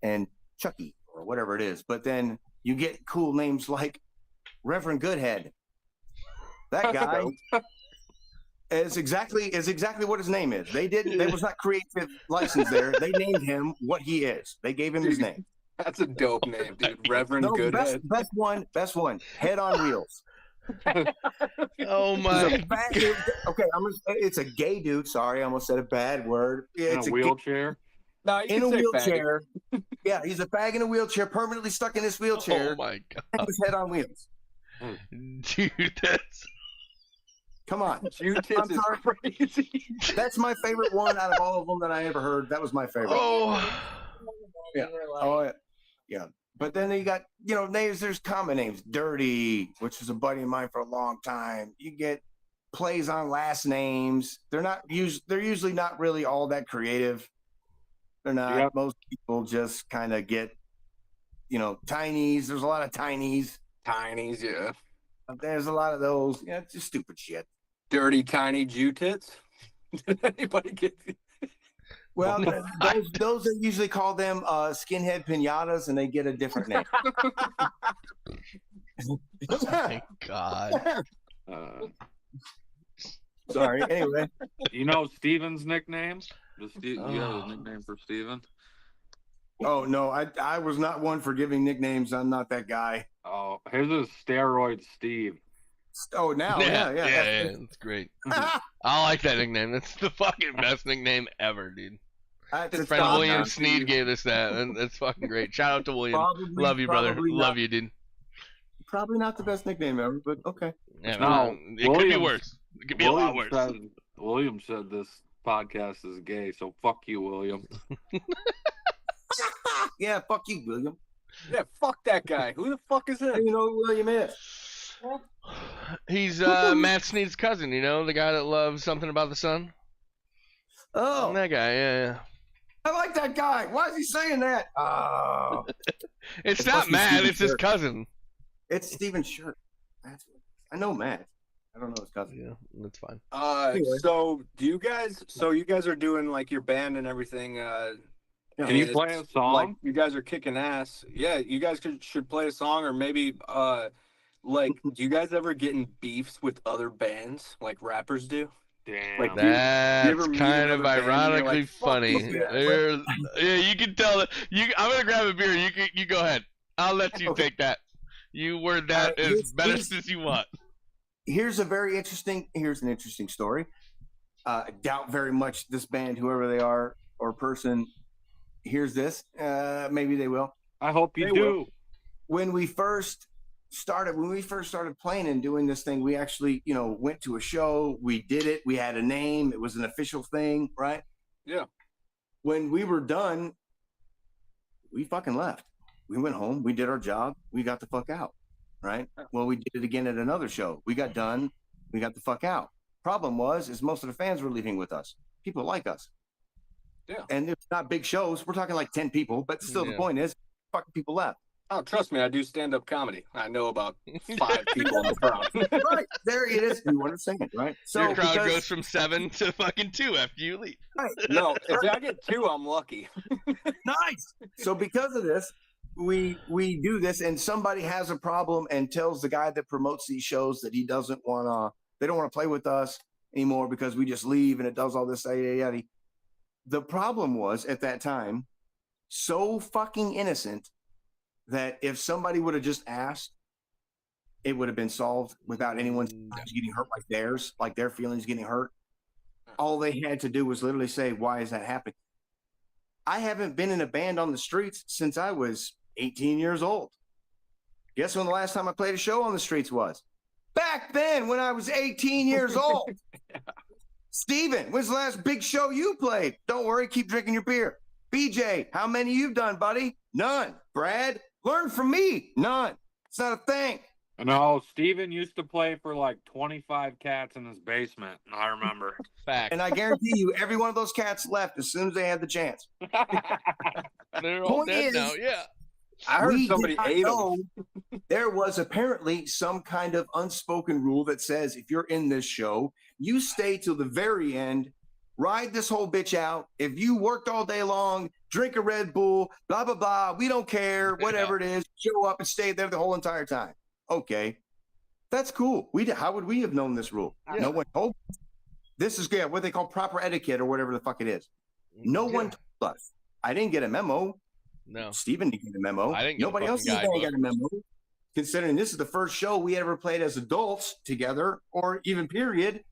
and Chucky or whatever it is. But then you get cool names like Reverend Goodhead. That guy is exactly what his name is. There was not creative license there. They named him what he is. They gave him his name. That's a dope name, dude. Reverend Goodhead. Best one. Head on Wheels. Oh my! Okay, it's a gay dude. Sorry, I almost said a bad word. It's a wheelchair. No, in a wheelchair. Yeah, he's a fag in a wheelchair, permanently stuck in this wheelchair. Oh my god! His head on wheels. Dude, that's come on. Q-tips is crazy. That's my favorite one out of all of them that I ever heard. That was my favorite. oh yeah. Oh yeah. But then you got, names, there's common names. Dirty, which was a buddy of mine for a long time. You get plays on last names. They're usually not really all that creative. They're not. Yep. Most people just kind of get, tinies. There's a lot of tinies. Tinies, yeah. There's a lot of those. Yeah, it's just stupid shit. Dirty, tiny Jew tits. Did anybody get Well, those they usually call them skinhead pinatas, and they get a different name. oh my god! Sorry. Anyway, you know Steven's nickname? You have a nickname for Steven? Oh no, I was not one for giving nicknames. I'm not that guy. Oh, his is Steroid Steve. Oh, now, yeah, it's great. I like that nickname. That's the fucking best nickname ever, dude. His friend William Sneed gave us that, and that's fucking great. Shout out to William. Love you, brother. Love you, dude. Probably not the best nickname ever, but okay. Yeah, no, it could be worse. It could be a lot worse. William said this podcast is gay, so fuck you, William. Yeah, fuck you, William. Yeah, fuck that guy. Who the fuck is that? You know who William is? He's Matt Sneed's cousin, the guy that loves Something About the Sun. Oh, that guy, yeah. I like that guy. Why is he saying that? Oh. It's not Matt, it's his cousin. It's Steven's shirt. I know Matt. I don't know his cousin. Yeah, that's fine. Anyway. So you guys are doing like your band and everything. Can you play a song? Like, you guys are kicking ass. Yeah, you guys should play a song, or maybe like, do you guys ever get in beefs with other bands like rappers do? Damn. Like, that's kind of ironically funny. Yeah, you can tell that. I'm gonna grab a beer. You go ahead. I'll let you take that. You word that as best as you want. Here's an interesting story. I doubt very much this band, whoever they are or person, hears this. Maybe they will. I hope you do. When we first started playing and doing this thing, we actually, went to a show. We did it. We had a name. It was an official thing, right? Yeah. When we were done, we fucking left. We went home. We did our job. We got the fuck out, right? Well, we did it again at another show. We got done. We got the fuck out. Problem is most of the fans were leaving with us. People like us. Yeah. And it's not big shows. We're talking like 10 people, but still the point is fucking people left. Oh, trust me, I do stand-up comedy. I know about 5 people in the crowd. Right there it is. You understand, right? So Your crowd because goes from 7 to fucking 2 after you leave. right, No, if I get 2, I'm lucky. nice. So because of this, we do this, and somebody has a problem and tells the guy that promotes these shows that he doesn't want to. They don't want to play with us anymore because we just leave and it does all this. Yada, yada. The problem was at that time so fucking innocent that if somebody would have just asked, it would have been solved without anyone's feelings getting hurt like their feelings getting hurt. All they had to do was literally say, why is that happening? I haven't been in a band on the streets since I was 18 years old. Guess when the last time I played a show on the streets was? Back then when I was 18 years old. Steven, when's the last big show you played? Don't worry, keep drinking your beer. BJ, how many you've done, buddy? None. Brad, learn from me. None. It's not a thing. No, Steven used to play for like 25 cats in his basement. I remember. Fact. And I guarantee you, every one of those cats left as soon as they had the chance. They're all Point dead is, now. Yeah. I heard we somebody did not ate know them. there was apparently some kind of unspoken rule that says if you're in this show, you stay till the very end, ride this whole bitch out. If you worked all day long, drink a Red Bull, blah, blah, blah, we don't care, whatever it is, show up and stay there the whole entire time. Okay. That's cool. How would we have known this rule? Yeah. No one told us. This is what they call proper etiquette or whatever the fuck it is. No one told us. I didn't get a memo. No. Steven didn't get a memo. I didn't get Nobody a else in the fucking band got a memo. Considering this is the first show we ever played as adults together, or even period,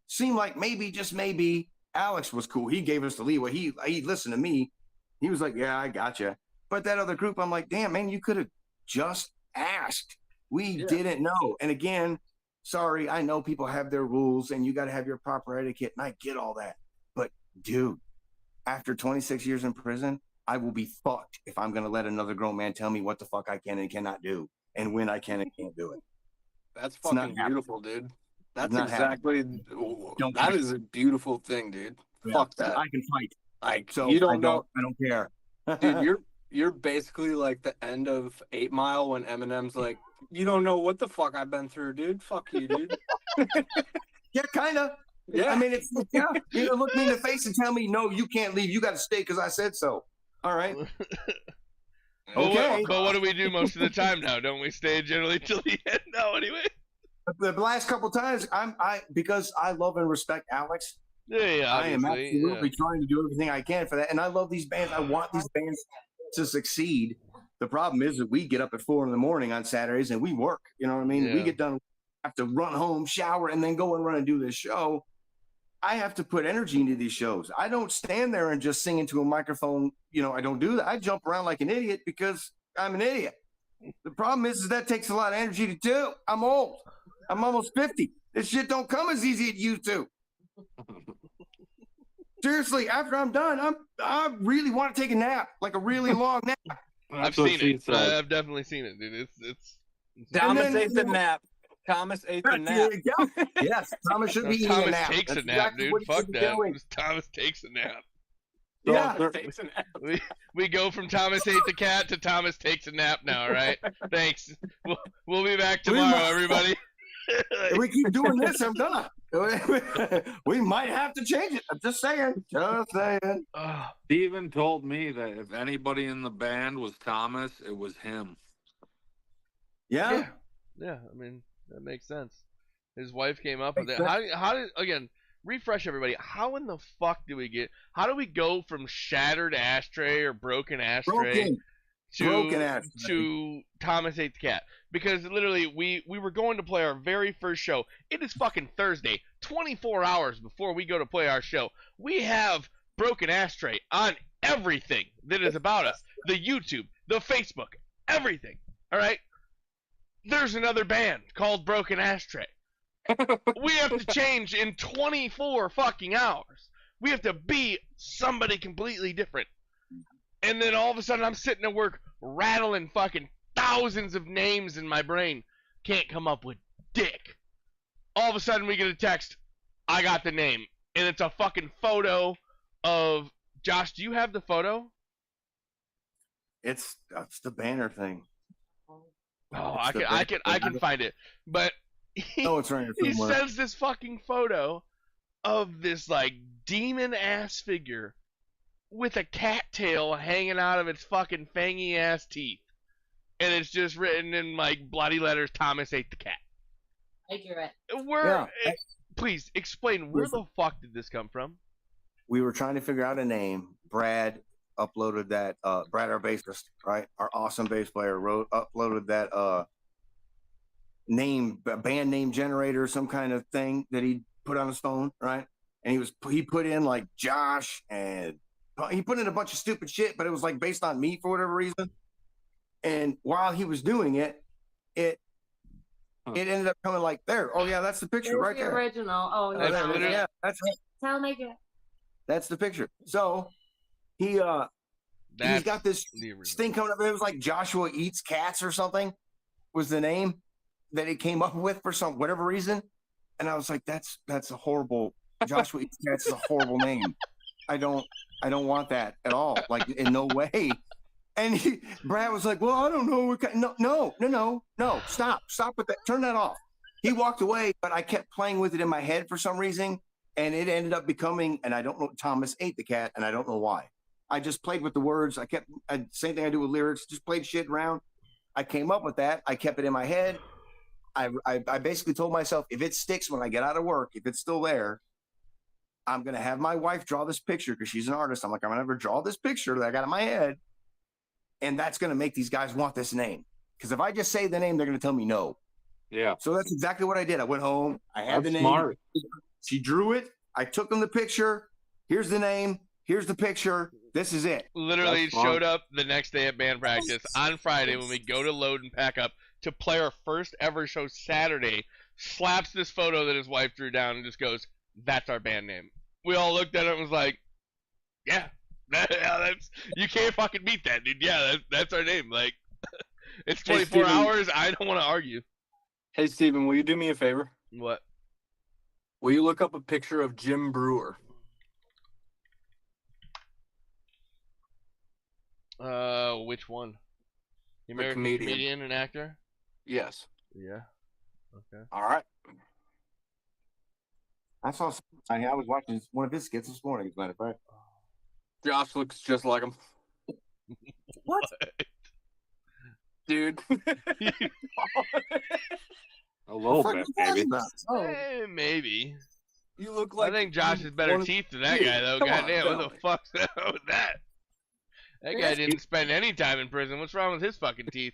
seemed like maybe, just maybe, Alex was cool. He gave us the leeway. He listened to me. He was like, yeah, I gotcha. But that other group, I'm like, damn, man, you could have just asked. We didn't know. And again, sorry, I know people have their rules and you got to have your proper etiquette, and I get all that. But dude, after 26 years in prison, I will be fucked if I'm going to let another grown man tell me what the fuck I can and cannot do and when I can and can't do it. That's fucking beautiful, dude. That's exactly that is a beautiful thing, dude. Yeah. Fuck that. I can fight. Like, so you don't know. I don't care. Dude, you're basically like the end of 8 Mile when Eminem's like, you don't know what the fuck I've been through, dude. Fuck you, dude. Yeah, kind of. Yeah. I mean, it's you look me in the face and tell me, no, you can't leave. You got to stay because I said so. All right. Okay. But what do we do most of the time now? Don't we stay generally till the end now anyway? The last couple times, because I love and respect Alex. Yeah, I am absolutely trying to do everything I can for that. And I love these bands. I want these bands to succeed. The problem is that we get up at 4 a.m. on Saturdays and we work. You know what I mean? We get done, have to run home, shower, and then go and run and do this show. I have to put energy into these shows. I don't stand there and just sing into a microphone. You know, I don't do that. I jump around like an idiot because I'm an idiot. The problem is that takes a lot of energy to do. I'm old. I'm almost 50. This shit don't come as easy as it used to. Seriously, after I'm done, I really want to take a nap, like a really long nap. I've seen it. I've definitely seen it, dude. It's Thomas ate the nap. Thomas ate the nap. Yes, Thomas should be eating a nap. Thomas takes a nap, dude. Fuck that. Thomas takes a nap. Yeah, we go from Thomas ate the cat to Thomas takes a nap now. All right, thanks. We'll be back tomorrow, everybody. If we keep doing this, I'm gonna. We might have to change it. I'm just saying. Just saying. Steven told me that if anybody in the band was Thomas, it was him. Yeah. I mean, that makes sense. His wife came up with it. How did, again, refresh everybody. How in the fuck do we go from shattered ashtray or broken ashtray to Thomas Ate the Cat? Because literally we were going to play our very first show. It is fucking Thursday, 24 hours before we go to play our show. We have Broken Ashtray on everything that is about us. The YouTube, the Facebook, everything. All right? There's another band called Broken Ashtray. We have to change in 24 fucking hours. We have to be somebody completely different. And then all of a sudden I'm sitting at work rattling fucking thousands of names in my brain. Can't come up with dick. All of a sudden we get a text. I got the name. And it's a fucking photo of... Josh, do you have the photo? It's the banner thing. Oh, It's the I can find it. But Oh, it's right he somewhere. sends this fucking photo of this like demon ass figure with a cattail hanging out of its fucking fangy ass teeth. And it's just written in like bloody letters, Thomas ate the cat. Accurate. Please explain where the fuck did this come from? We were trying to figure out a name. Brad uploaded that. Brad, our bassist, right? Our awesome bass player, uploaded that band name generator, some kind of thing that he put on his phone, right? And he put in like Josh, and he put in a bunch of stupid shit, but it was like based on me for whatever reason. And while he was doing it, it ended up coming like there. Oh yeah, that's the picture right there. Original. Oh That's yeah. literally- Yeah, that's right. Tell me again. That's the picture. So he's got this thing coming up. It was like Joshua Eats Cats or something was the name that he came up with for some whatever reason. And I was like, that's a horrible Joshua Eats Cats is a horrible name. I don't want that at all. Like in no way. And Brad was like, well, I don't know. No. Stop with that. Turn that off. He walked away, but I kept playing with it in my head for some reason. And it ended up becoming, and I don't know, Thomas ate the cat, and I don't know why. I just played with the words. Same thing I do with lyrics, just played shit around. I came up with that. I kept it in my head. I basically told myself, if it sticks when I get out of work, if it's still there, I'm going to have my wife draw this picture because she's an artist. I'm like, I'm going to have her draw this picture that I got in my head. And that's going to make these guys want this name. Because if I just say the name, they're going to tell me no. Yeah. So that's exactly what I did. I went home. I had the name. Smart. She drew it. I took them the picture. Here's the name. Here's the picture. This is it. Literally That's smart. showed up the next day at band practice on Friday when we go to load and pack up to play our first ever show Saturday. Slaps this photo that his wife drew down and just goes, "That's our band name." We all looked at it and was like, "Yeah, that's you can't fucking beat that, dude. Yeah, that's our name. Like, it's 24 Steven. hours. I don't want to argue." Hey, Steven, will you do me a favor? What? Will you look up a picture of Jim Brewer? Which one? The American comedian and actor? Yes. Yeah. Okay. All right. I was watching one of his skits this morning, as a matter of fact. Josh looks just like him. What? Dude. A little What bit, the fuck are you maybe. talking about? Maybe. You look like. I think Josh has better teeth than that Dude, guy, though. come on, Goddamn, tell what the me. fuck's up with that? That guy didn't spend any time in prison. What's wrong with his fucking teeth?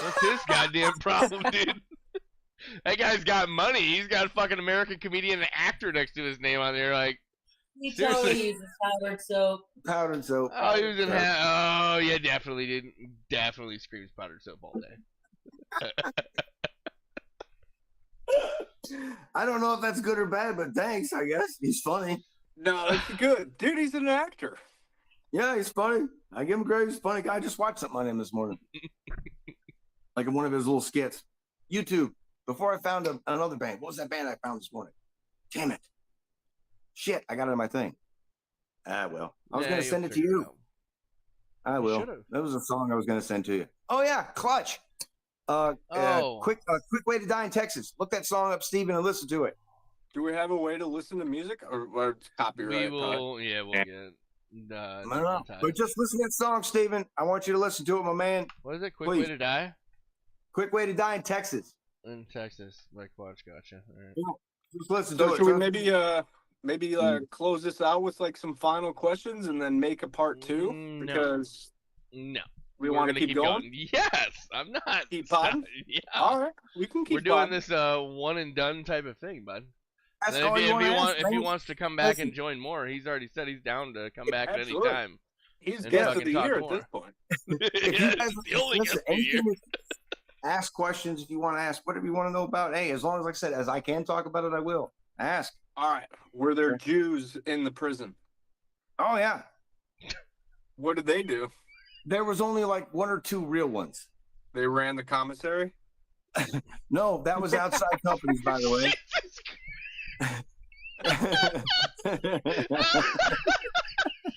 What's his goddamn problem, dude? That guy's got money. He's got a fucking American comedian and actor next to his name on there. Like, He Seriously. totally uses powdered soap. Powdered soap. oh, he was in oh, yeah, definitely didn't. Definitely screams powdered soap all day. I don't know if that's good or bad, but thanks, I guess. He's funny. No, that's good. Dude, he's an actor. Yeah, he's funny. I give him credit. He's a funny guy. I just watched something on him this morning. Like in one of his little skits. YouTube. Before I found another band. What was that band I found this morning? Damn it. Shit, I got it on my thing. Well. I was Yeah, going to you'll send it to figure you. out. I will. should've. That was a song I was going to send to you. Oh, yeah. Clutch. Quick Way to Die in Texas. Look that song up, Steven, and listen to it. Do we have a way to listen to music or it's copyright? We will, yeah, we'll get. I don't know. But just listen to that song, Steven. I want you to listen to it, my man. What is it? Quick please. Way to Die? Quick Way to Die in Texas. In Texas. Like, watch, gotcha. All right. Just listen So to should it. we maybe close this out with like some final questions and then make a part 2 No. because No. we We're want to gonna keep going. Yes, I'm not. Keep potting? Yeah. All right, we can keep. We're doing potting. this one and done type of thing, bud. Ask And all you wanna ask, if he man. wants to come back Listen. and join more, he's already said he's down to come back at any Absolutely. time. He's and guest of fucking the talk year more. at this point. If Yeah, you guys the only listen, guest of the year. anything, ask questions if you want to ask, whatever you want to know about. Hey, as long as, like I said, as I can talk about it, I will. Ask. All right, were there Jews in the prison? Oh, yeah. What did they do? There was only like one or two real ones. They ran the commissary. No, that was outside companies, by the way.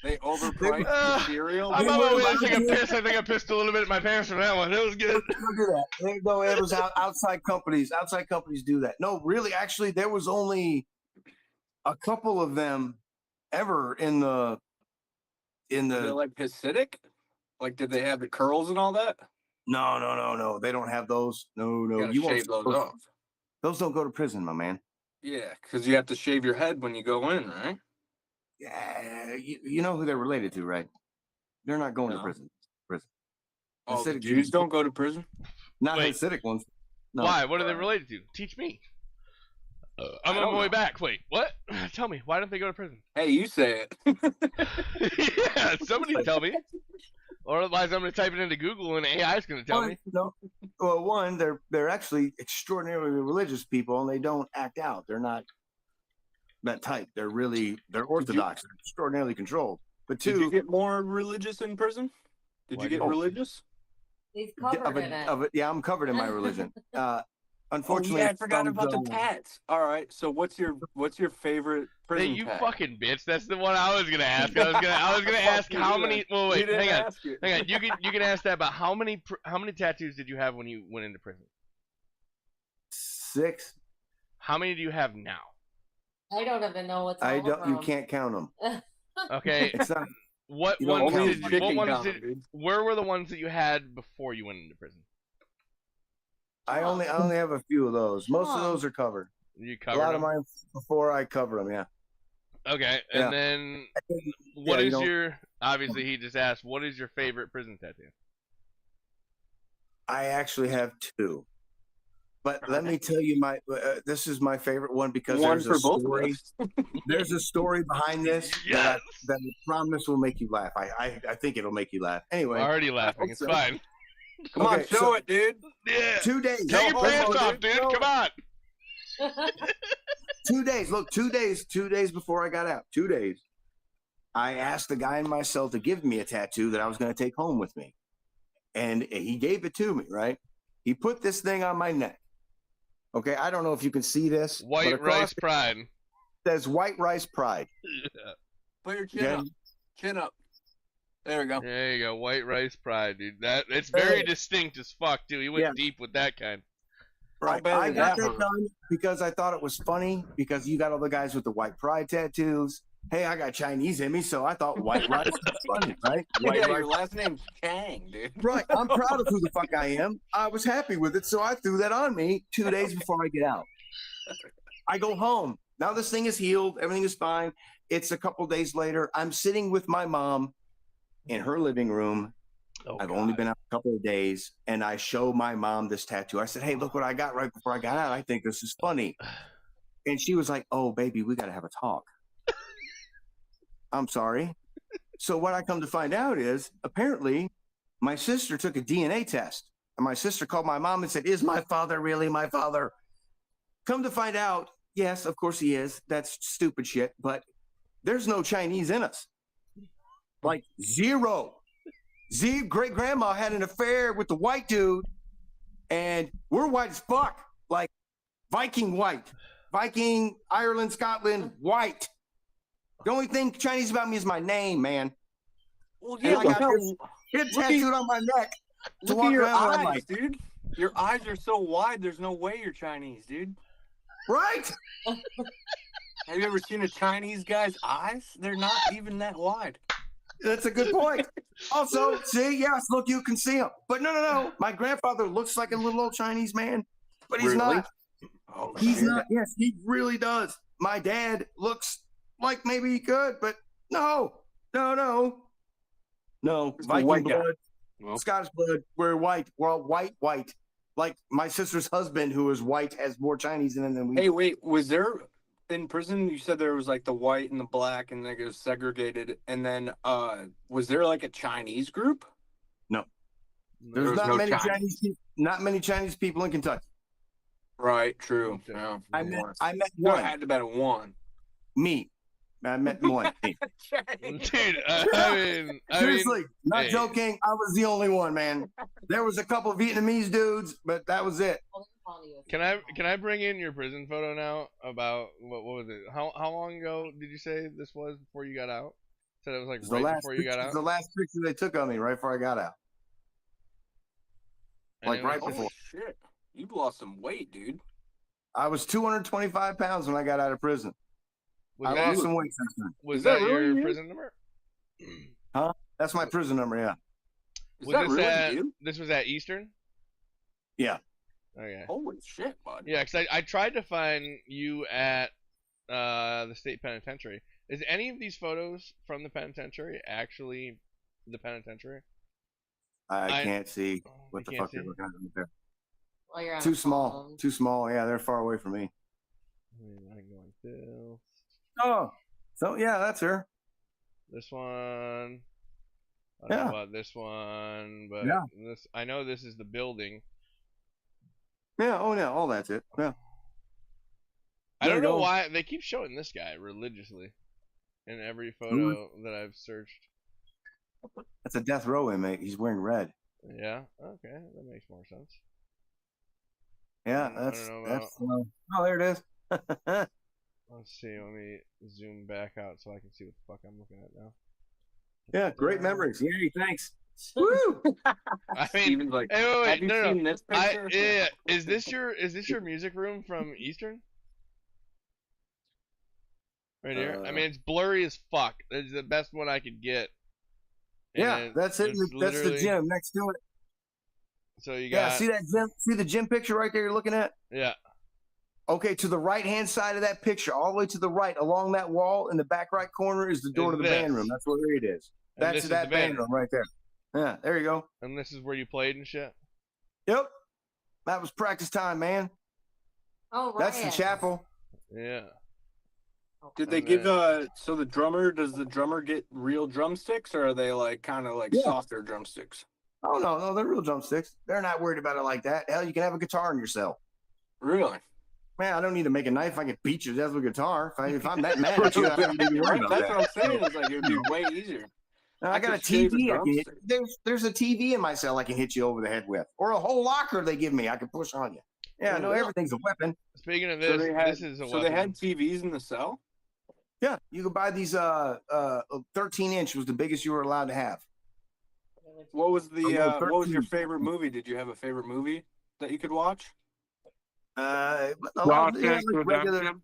They overpriced the cereal. I'm They on my were way to take a like- piss. I think I pissed a little bit at my pants from that one. It was good. Look at that. No, it was outside companies. Outside companies do that. No, really, actually, there was only a couple of them ever in the They're like Hasidic? Like, did they have the curls and all that? No. They don't have those. No. You gotta You won't shave those those, off. those don't go to prison, my man. Yeah, because you have to shave your head when you go in, right? Yeah, you know who they're related to, right? They're not going to No. prison. Oh, the Hasidic Jews don't go to prison? Not Wait. Hasidic ones. No. Why? What are they related to? Teach me. I'm I on don't my way know. back. Wait, what? Tell me. Why don't they go to prison? Hey, you say it. Yeah, somebody tell me. Or otherwise, I'm going to type it into Google and AI is going to tell me. No. Well, one, they're actually extraordinarily religious people, and they don't act out. They're not that type. They're orthodox. They're extraordinarily controlled. But Did you two, get more religious in prison? Did Why you get did- Oh. religious? He's covered in it. yeah, I'm covered in my religion. Unfortunately, Oh, yeah, I forgot some about the don't. tats. All right, so what's your favorite Hey, prison you tat? fucking bitch. That's the one I was going to ask. I was gonna ask Fuck you, how you many. didn't- Well, you wait, didn't hang on. ask it. Hang on. You can ask that, but how many tattoos did you have when you went into prison? 6. How many do you have now? I don't even know what's I all don't. of You them. can't count them. Okay. It's not. What You don't ones count Only did them. you, chicken what ones count, did dude. where were the ones that you had before you went into prison? I only have a few of those. Most of those are covered. You A covered lot them? of mine before I cover them. Yeah. Okay, Yeah. and then Yeah, what you is don't- your? Obviously, he just asked, what is your favorite prison tattoo? I actually have 2. But let me tell you, this is my favorite one because One there's for a both of story. us. There's a story behind this Yes. that I promise will make you laugh. I think it'll make you laugh. Anyway, Already laughing. It's so- fine. Come on, Okay, show so- it, dude. Yeah. 2 days. Take No, your pants no, off, dude. no. Come on. 2 days. Look, 2 days. 2 days before I got out. 2 days. I asked the guy in my cell to give me a tattoo that I was going to take home with me, and he gave it to me. Right? He put this thing on my neck. Okay, I don't know if you can see this. but White across rice it pride. says White Rice Pride. Put your chin Okay? up. Chin up. There we go. There you go. White rice pride, dude. That it's very Hey. distinct as fuck, too. He went Yeah. deep with that kind. Right. bad I did got that that hurt? done because I thought it was funny because you got all the guys with the white pride tattoos. Hey, I got Chinese in me, so I thought white rice was funny, right? White Yeah, rice. your last name's Chang, dude. Right. I'm proud of who the fuck I am. I was happy with it, so I threw that on me 2 days before I get out. I go home. Now this thing is healed. Everything is fine. It's a couple days later. I'm sitting with my mom in her living room. Oh, I've God. only been out a couple of days, and I show my mom this tattoo. I said, "Hey, look what I got right before I got out. I think this is funny." And she was like, "Oh, baby, we got to have a talk." I'm sorry. So what I come to find out is apparently my sister took a DNA test, and my sister called my mom and said, "Is my father really my father?" Come to find out, yes, of course he is. That's stupid shit, but there's no Chinese in us. Like zero. Great grandma had an affair with the white dude, and we're white as fuck. Like Viking white. Viking, Ireland, Scotland, white. The only thing Chinese about me is my name, man. Well, And I got look this shit look at- tattooed on my neck. to Look walk at your around eyes, like- dude. Your eyes are so wide. There's no way you're Chinese, dude. Right? Have you ever seen a Chinese guy's eyes? They're not even that wide. That's a good point. Also, see, yes, look, you can see him. But no. My grandfather looks like a little old Chinese man, but he's Really? not. Oh, He's shit. not. Yes, he really does. My dad looks like maybe he could, but no. Just a Viking white guy. blood, Well, Scottish blood. We're white. We're all white. Like my sister's husband, who is white, has more Chinese in him than we. Hey, wait. Was there in prison? You said there was like the white and the black, and like it was segregated. And then, was there like a Chinese group? There's there was not no many Chinese. Chinese. Not many Chinese people in Kentucky. Right. True. Okay. Yeah. I met There one. had to bet a one. Me. I met one. Me. Dude, I mean, Seriously, not hey. joking. I was the only one, man. There was a couple of Vietnamese dudes, but that was it. can I bring in your prison photo now? About what was it? How long ago did you say this was before you got out? Said it was like It's right before you got out. the last picture they took of me right before I got out. And Like right Oh before. shit! You've lost some weight, dude. I was 225 pounds when I got out of prison. Was I that, lost some weight since then. was Is that that really your you? prison number? Huh? That's my prison number, yeah. Is Was that this really at, you? This was at Eastern? Yeah. Okay. Holy shit, bud. Yeah, because I tried to find you at the state penitentiary. Is any of these photos from the penitentiary actually the penitentiary? I can't see what You the can't fuck you're see? looking at right there. While you're on Too a small. phone. Too small. Yeah, they're far away from me. I can go like this. Oh. So yeah, that's her. This one. I don't Yeah. know about this one, but Yeah. this I know this is the building. Yeah, oh yeah, all that's it. Yeah. I There don't you know go. why they keep showing this guy religiously in every photo that I've searched. That's a death row inmate. He's wearing red. Yeah, okay, that makes more sense. Yeah, I that's don't know that's oh there it is. Let's see, let me zoom back out so I can see what the fuck I'm looking at now. Yeah, great memories. Yay, thanks. Woo! I mean, Steven's like, hey, wait, have you no, seen this picture? yeah, is this your music room from Eastern? Right here. I mean, it's blurry as fuck. It's the best one I could get. Yeah, And that's it. it's That's the literally- gym next to it. So you Yeah, got see that gym? See the gym picture right there you're looking at? yeah. Okay, to the right-hand side of that picture, all the way to the right, along that wall in the back right corner is the door Is to the band this. room. That's where it is. And That's this is that the band room right there. Yeah, there you go. And this is where you played and shit. Yep. That was practice time, man. Oh, right. That's the chapel. Yeah. Did they And give then- so the drummer, does the drummer get real drumsticks, or are they like kind of like Yeah. softer drumsticks? Oh no, they're real drumsticks. They're not worried about it like that. Hell, you can have a guitar in your cell. Really? Man, I don't need to make a knife. I can beat you to death with a guitar. If I'm that mad at you, I don't need to worry about That's that. what I'm saying. It's like it would be way easier. I got a could shave a TV. I can hit, drumstick. there's a TV in my cell I can hit you over the head with, or a whole locker they give me I can push on you. Yeah, I know everything's a weapon. Speaking of So this, they had this is a so weapon. they had TVs in the cell. Yeah, you could buy these 13-inch was the biggest you were allowed to have. What was the Oh, what was your 13. favorite movie? Did you have a favorite movie that you could watch? But no, Josh they had Cheng like regular, Redemption.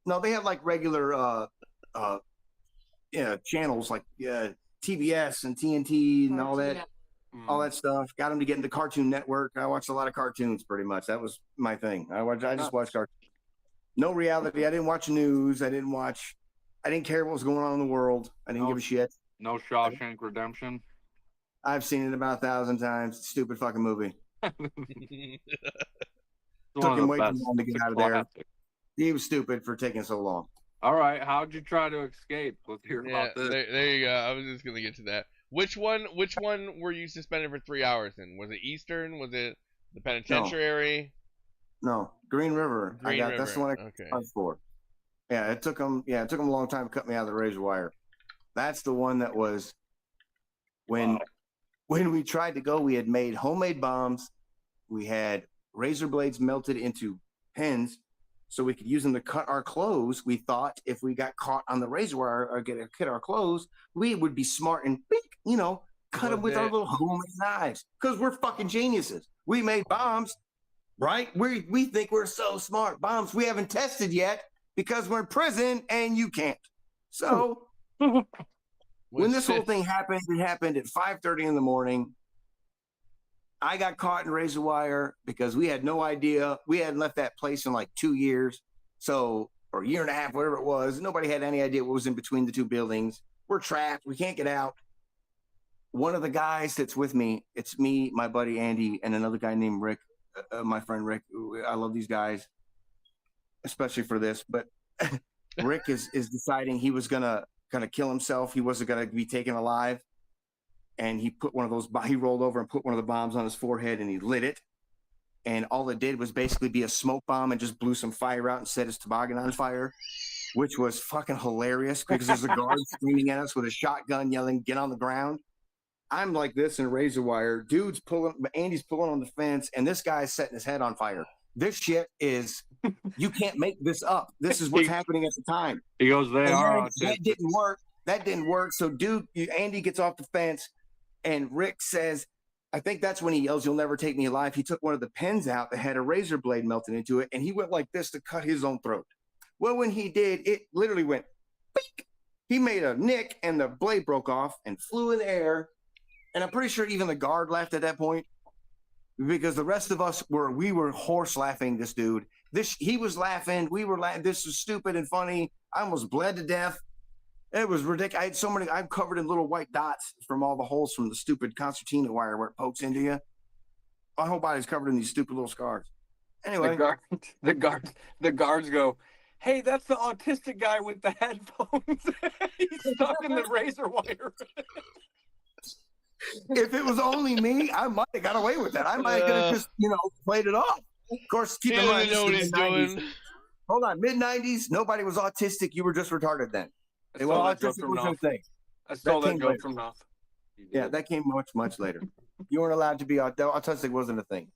no, they had like regular channels like TBS and TNT and all that. All that stuff. Got him to get into Cartoon Network. I watched a lot of cartoons pretty much. That was my thing. I just watched cartoons. No reality. I didn't watch news. I didn't care what was going on in the world. I didn't No. give a shit. No Shawshank Redemption. I've seen it about 1,000 times. Stupid fucking movie. It's Took one of him the way too best. long to get It's a out of there. classic. He was stupid for taking so long. All right, how'd you try to escape? Let's hear Yeah, about this. there you go. I was just gonna get to that. Which one were you suspended for 3 hours in? Was it Eastern? Was it the penitentiary? No, Green River. Green River. That's the one I Okay. got for. Yeah, it took him a long time to cut me out of the razor wire. That's the one that was when we tried to go, we had made homemade bombs. We had razor blades melted into pins so we could use them to cut our clothes. We thought if we got caught on the razor wire or cut our clothes, we would be smart and cut them with our little homemade knives because we're fucking geniuses. We made bombs, right? We think we're so smart. Bombs we haven't tested yet because we're in prison and you can't. So when this whole thing happened, it happened at 5:30 in the morning. I got caught in razor wire because we had no idea. We hadn't left that place in like 2 years. So, or a year and a half, whatever it was. Nobody had any idea what was in between the two buildings. We're trapped. We can't get out. One of the guys that's with me, it's me, my buddy Andy, and another guy named Rick, my friend Rick. I love these guys, especially for this. But Rick is deciding he was gonna kill himself. He wasn't gonna be taken alive. And he put he rolled over and put one of the bombs on his forehead and he lit it. And all it did was basically be a smoke bomb and just blew some fire out and set his toboggan on fire, which was fucking hilarious because there's a guard screaming at us with a shotgun yelling, "Get on the ground." I'm like this in razor wire. Andy's pulling on the fence and this guy's setting his head on fire. This shit is, you can't make this up. This is what's happening at the time. He goes, they And are that didn't work. That didn't work. So Andy gets off the fence, and Rick says, I think that's when he yells, "You'll never take me alive." He took one of the pens out that had a razor blade melted into it, and he went like this to cut his own throat. Well, when he did, it literally went, beak. He made a nick, and the blade broke off and flew in the air. And I'm pretty sure even the guard laughed at that point, because the rest of us we were horse laughing this dude. He was laughing. We were laughing. This was stupid and funny. I almost bled to death. It was ridiculous. I had so many. I'm covered in little white dots from all the holes from the stupid concertina wire where it pokes into you. My whole body's covered in these stupid little scars. Anyway, the guards go, "Hey, that's the autistic guy with the headphones. He's stuck in the razor wire." if it was only me, I might have got away with that. I might have just, played it off. Of course, keep He in mind, doesn't know what this he's is the mid-90s. doing. Hold on, mid-90s, nobody was autistic. You were just retarded then. I stole that joke Autistic from was no Nuff. thing. I stole that came joke later. from Nuff. Yeah, that came much, much later. You weren't allowed to be autistic. Wasn't a thing.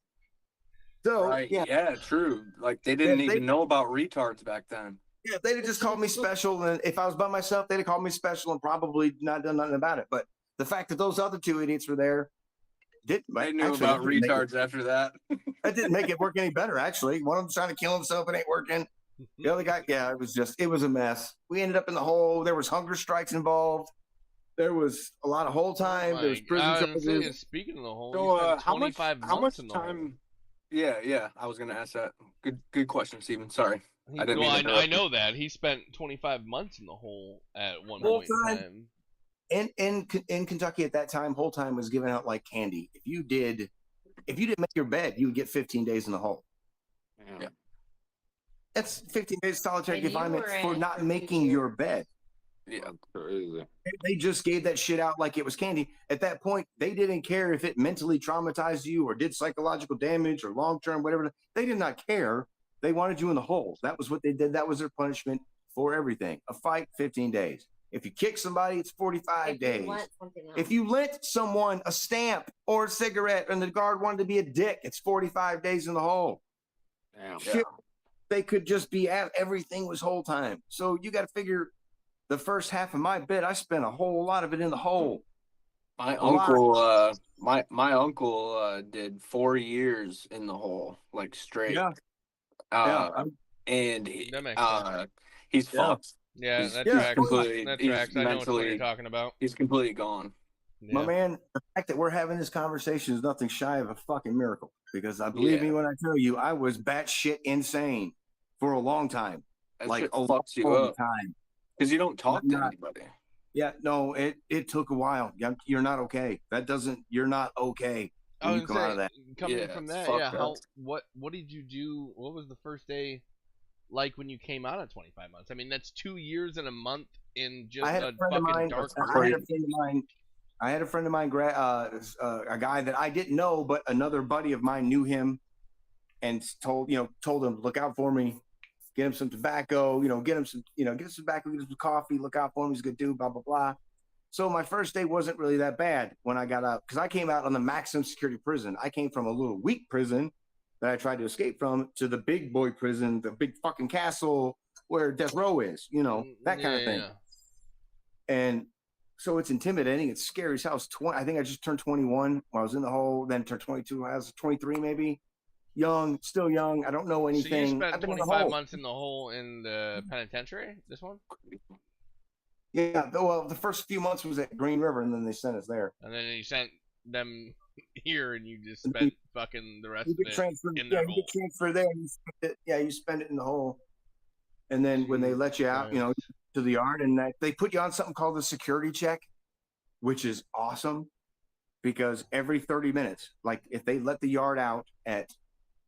So, Right? yeah, Yeah, true. Like they didn't Yeah, even know about retards back then. yeah, they'd have just called me special. And if I was by myself, they'd have called me special and probably not done nothing about it. But the fact that those other two idiots were there They knew about retards after that. That didn't make it work any better, actually. One of them's trying to kill himself. It ain't working. The other guy, yeah, it was a mess. We ended up in the hole. There was hunger strikes involved. There was a lot of hole time. There was prison charges. Speaking of the hole, So, you spent how much 25 how much months in the hole. time? Yeah. I was gonna ask that. Good question, Steven. Sorry. I didn't Well, mean to I interrupt know that he spent 25 months in the hole at one Whole point in time. time. In Kentucky at that time, whole time was given out like candy. If you didn't make your bed, you would get 15 days in the hole. Yeah. That's 15 days solitary And you confinement were in for it not for making 2 your bed. Yeah. Crazy. They just gave that shit out like it was candy. At that point, they didn't care if it mentally traumatized you or did psychological damage or long term, whatever. They did not care. They wanted you in the hole. That was what they did. That was their punishment for everything. A fight, 15 days. If you kick somebody, it's 45 days. If you lent someone a stamp or a cigarette and the guard wanted to be a dick, it's 45 days in the hole. Damn. Shit, they could just be at everything was whole time. So you got to figure the first half of my bid, I spent a whole lot of it in the hole. My A lot. uncle, my uncle did 4 years in the hole, like straight. Yeah. And That makes sense. he's Yeah. fucked. Yeah, He's that Yeah, tracks. completely- That he's tracks. I know which one you're mentally- talking about. He's completely gone. Yeah. My man, the fact that we're having this conversation is nothing shy of a fucking miracle. Because I believe me when I tell you, I was batshit insane for a long time. That Like shit a fucks you long up time. because you don't talk to Not- anybody. Yeah, no, it took a while. You're not okay. You're not okay when you come out of that. Coming Yeah, from it's that, fucked yeah. up. What did you do? What was the first day like when you came out of 25 months? I mean, that's 2 years and a month in just I had a a friend of fucking mine. dark I had a friend of mine. I had a friend of mine, a guy that I didn't know, but another buddy of mine knew him, and told him, look out for me, get him some tobacco, get him some tobacco, get him some coffee, look out for him, he's a good dude, blah blah blah. So my first day wasn't really that bad when I got out, because I came out on the maximum security prison. I came from a little weak prison that I tried to escape from to the big boy prison, the big fucking castle where death row is, that kind of thing. Yeah. And so it's intimidating. It's scary as hell. I think I just turned 21 when I was in the hole, then turned 22. I was 23 maybe. Still young. I don't know So anything. you spent I've been in the 25 hole. months in the hole in the penitentiary? This one? Yeah. Well, the first few months was at Green River, and then they sent us there. And then you sent them here, and you just spent fucking the rest You of get it transferred. in Yeah, their you hole. get transferred there. You spend it in the hole, and then when they let you out, Nice. to the yard, and they put you on something called the security check, which is awesome, because every 30 minutes, like if they let the yard out at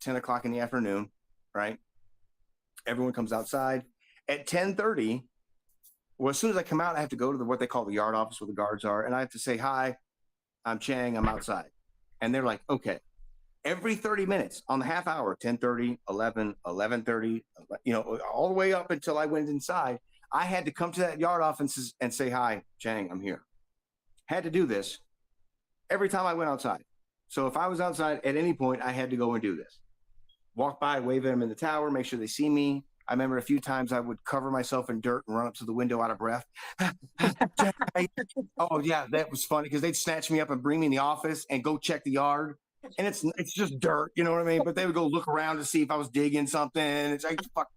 10 o'clock in the afternoon, right? Everyone comes outside at 10:30. Well, as soon as I come out, I have to go to what they call the yard office where the guards are, and I have to say, "Hi, I'm Cheng. I'm outside." And they're like, "Okay." Every 30 minutes on the half hour, 10:30, 11, 11:30, all the way up until I went inside, I had to come to that yard office and say, "Hi, Cheng, I'm here." Had to do this every time I went outside. So if I was outside at any point, I had to go and do this. Walk by, wave at them in the tower, make sure they see me, I remember a few times I would cover myself in dirt and run up to the window out of breath. Oh yeah, that was funny because they'd snatch me up and bring me in the office and go check the yard, and it's just dirt, you know what I mean? But they would go look around to see if I was digging something. It's like, fuck,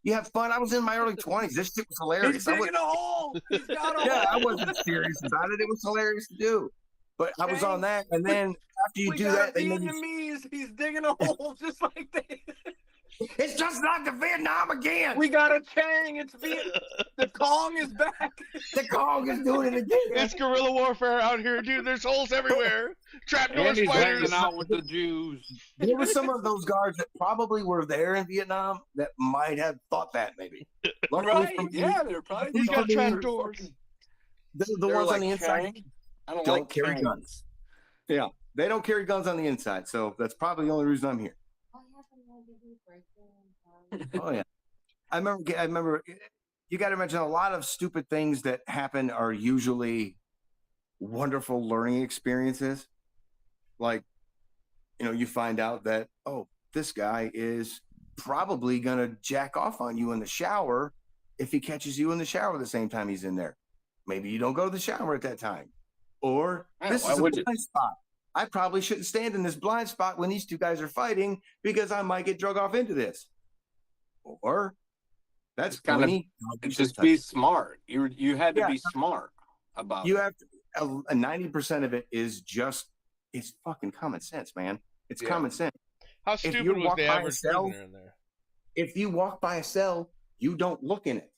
you have fun. I was in my early 20s. This shit was hilarious. He's digging a hole. He's got a Yeah, I hole. wasn't serious about it. It was hilarious to do. But I was on that, and then after you We do got that, a they made you, Vietnamese. He's digging a hole just like they. it's just like the Vietnam again. We got a Chang. It's the Kong is back. The Kong is doing it again. It's guerrilla warfare out here, dude. There's holes everywhere. Trapdoor And he's spiders. hanging out with the Jews. There were some of those guards that probably were there in Vietnam that might have thought that maybe. Luckily Right? for me, Yeah, they're probably. He's got trapdoors. the They're ones like on the inside Chang. I don't don't like carry Chang. guns. Yeah, they don't carry guns on the inside, so that's probably the only reason I'm here. What happened when you break in? Oh yeah, I remember. You got to imagine a lot of stupid things that happen are usually wonderful learning experiences. Like, you find out that, oh, this guy is probably gonna jack off on you in the shower if he catches you in the shower the same time he's in there. Maybe you don't go to the shower at that time. Or Yeah, this why is a would you? blind spot. I probably shouldn't stand in this blind spot when these two guys are fighting because I might get drug off into this. Or that's Just kinda- plenty. Just be smart. You had to Yeah. be smart about You it. have to, 90% of it is just, it's fucking common sense, man. It's Yeah. common sense. How you stupid was walk the by average yourself- prisoner in there? If you walk by a cell, you don't look in it.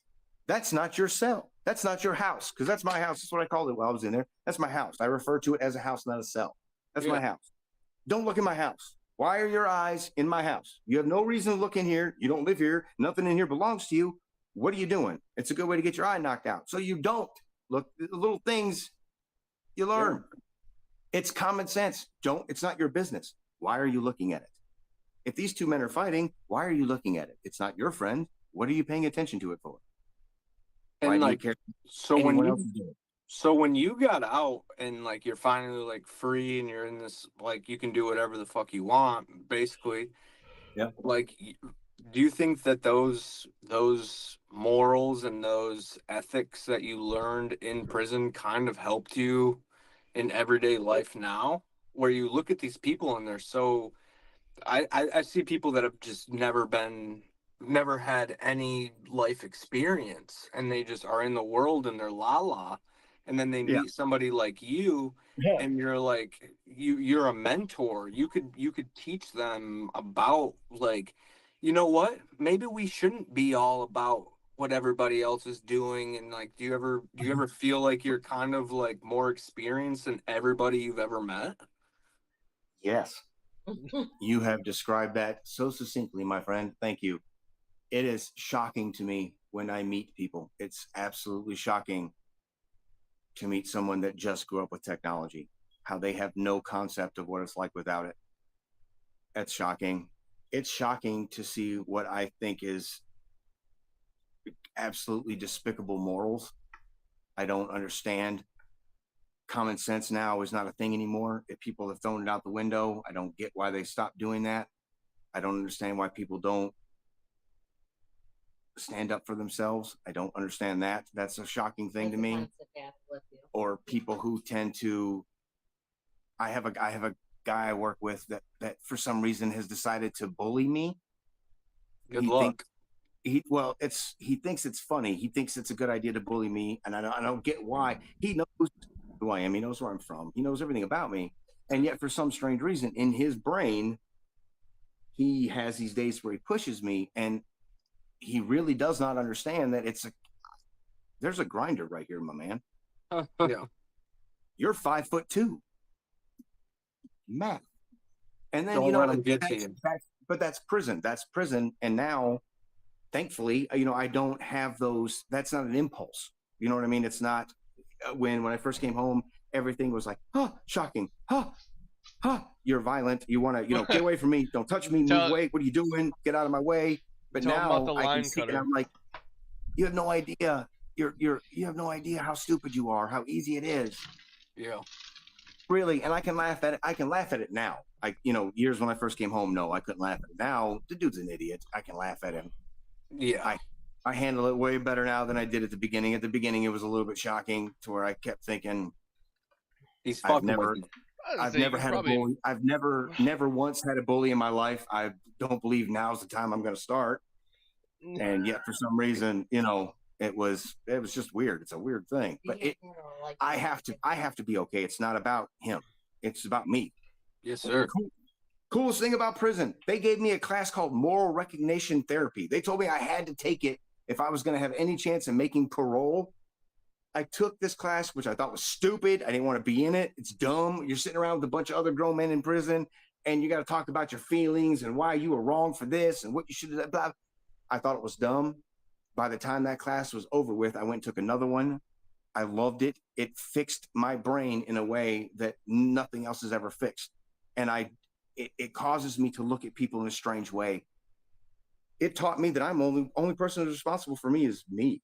That's not your cell. That's not your house. Because that's my house. That's what I called it while I was in there. That's my house. I refer to it as a house, not a cell. That's my Yeah. house. Don't look in my house. Why are your eyes in my house? You have no reason to look in here. You don't live here. Nothing in here belongs to you. What are you doing? It's a good way to get your eye knocked out. So you don't look. The little things you learn. It's common sense. It's not your business. Why are you looking at it? If these two men are fighting, why are you looking at it? It's not your friend. What are you paying attention to it for? Why And do you like, care so what when anyone you else is doing? So when you got out and like you're finally like free and you're in this like you can do whatever the fuck you want basically. Yeah. Like do you think that those morals and those ethics that you learned in prison kind of helped you in everyday life now where you look at these people and they're so I see people that have just never had any life experience and they just are in the world and they're la and then they meet Yeah. somebody like you Yeah. and you're like you're a mentor. You could teach them about like, you know what, maybe we shouldn't be all about what everybody else is doing. And like do you ever feel like you're kind of like more experienced than everybody you've ever met? Yes. You have described that so succinctly, my friend. Thank you. It is shocking to me when I meet people. It's absolutely shocking to meet someone that just grew up with technology, how they have no concept of what it's like without it. That's shocking. It's shocking to see what I think is absolutely despicable morals. I don't understand. Common sense now is not a thing anymore. If people have thrown it out the window, I don't get why they stopped doing that. I don't understand why people don't stand up for themselves. I don't understand that. That's a shocking thing to me. Or people who tend to, I have a guy I work with that for some reason has decided to bully me. Good luck. He thinks it's funny. He thinks it's a good idea to bully me, and I don't get why. He knows who I am. He knows where I'm from. He knows everything about me, and yet for some strange reason in his brain, he has these days where he pushes me, and he really does not understand that there's a grinder right here, my man. Yeah. You're 5'2", math, and then Don't let him get to you. but that's prison. That's prison, and now, thankfully, I don't have those. That's not an impulse. You know what I mean? It's not when I first came home. Everything was like, shocking, you're violent. You want to, get away from me. Don't touch me. Move away. What are you doing? Get out of my way. But now I can see, and I'm like, you have no idea. You have no idea how stupid you are. How easy it is. Yeah. Really, and I can laugh at it. I can laugh at it now. Years when I first came home, no, I couldn't laugh at it. Now, the dude's an idiot. I can laugh at him. Yeah. I handle it way better now than I did at the beginning. At the beginning, it was a little bit shocking to where I kept thinking, He's I've fucking never, with you. I would I've say never you had a probably. bully. I've never once had a bully in my life. I don't believe now's the time I'm going to start. And yet, for some reason, it was just weird. It's a weird thing, but I have to be okay. It's not about him. It's about me. Yes, sir. Coolest thing about prison, they gave me a class called moral recognition therapy. They told me I had to take it if I was going to have any chance of making parole. I took this class, which I thought was stupid. I didn't want to be in it. It's dumb. You're sitting around with a bunch of other grown men in prison, and you got to talk about your feelings and why you were wrong for this and what you should have done. I thought it was dumb. By the time that class was over with, I went and took another one. I loved it. It fixed my brain in a way that nothing else has ever fixed. And it causes me to look at people in a strange way. It taught me that I'm only person who's responsible for me is me.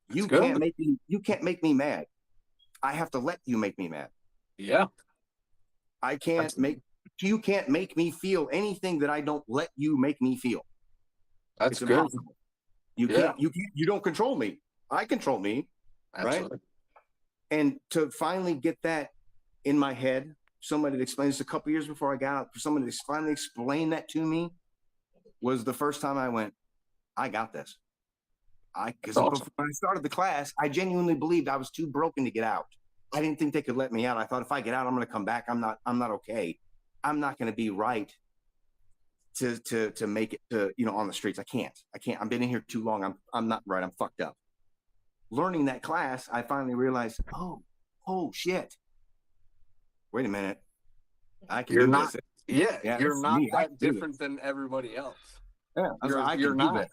You can't make me mad. I have to let you make me mad. Yeah. You can't make me feel anything that I don't let you make me feel. That's It's good. impossible. You don't control me. I control me. Absolutely. Right? And to finally get that in my head, somebody that explained this a couple years before I got out, for someone to finally explain that to me was the first time I went, I got this. Because awesome. when I started the class, I genuinely believed I was too broken to get out. I didn't think they could let me out. I thought if I get out, I'm going to come back. I'm not okay. I'm not going to be right to make it to, on the streets. I can't. I've been in here too long. I'm not right. I'm fucked up. Learning that class, I finally realized, oh shit. Wait a minute. I can You're do not. this. Yeah, you're not me. that different than everybody else. Yeah, I You're can do not. that.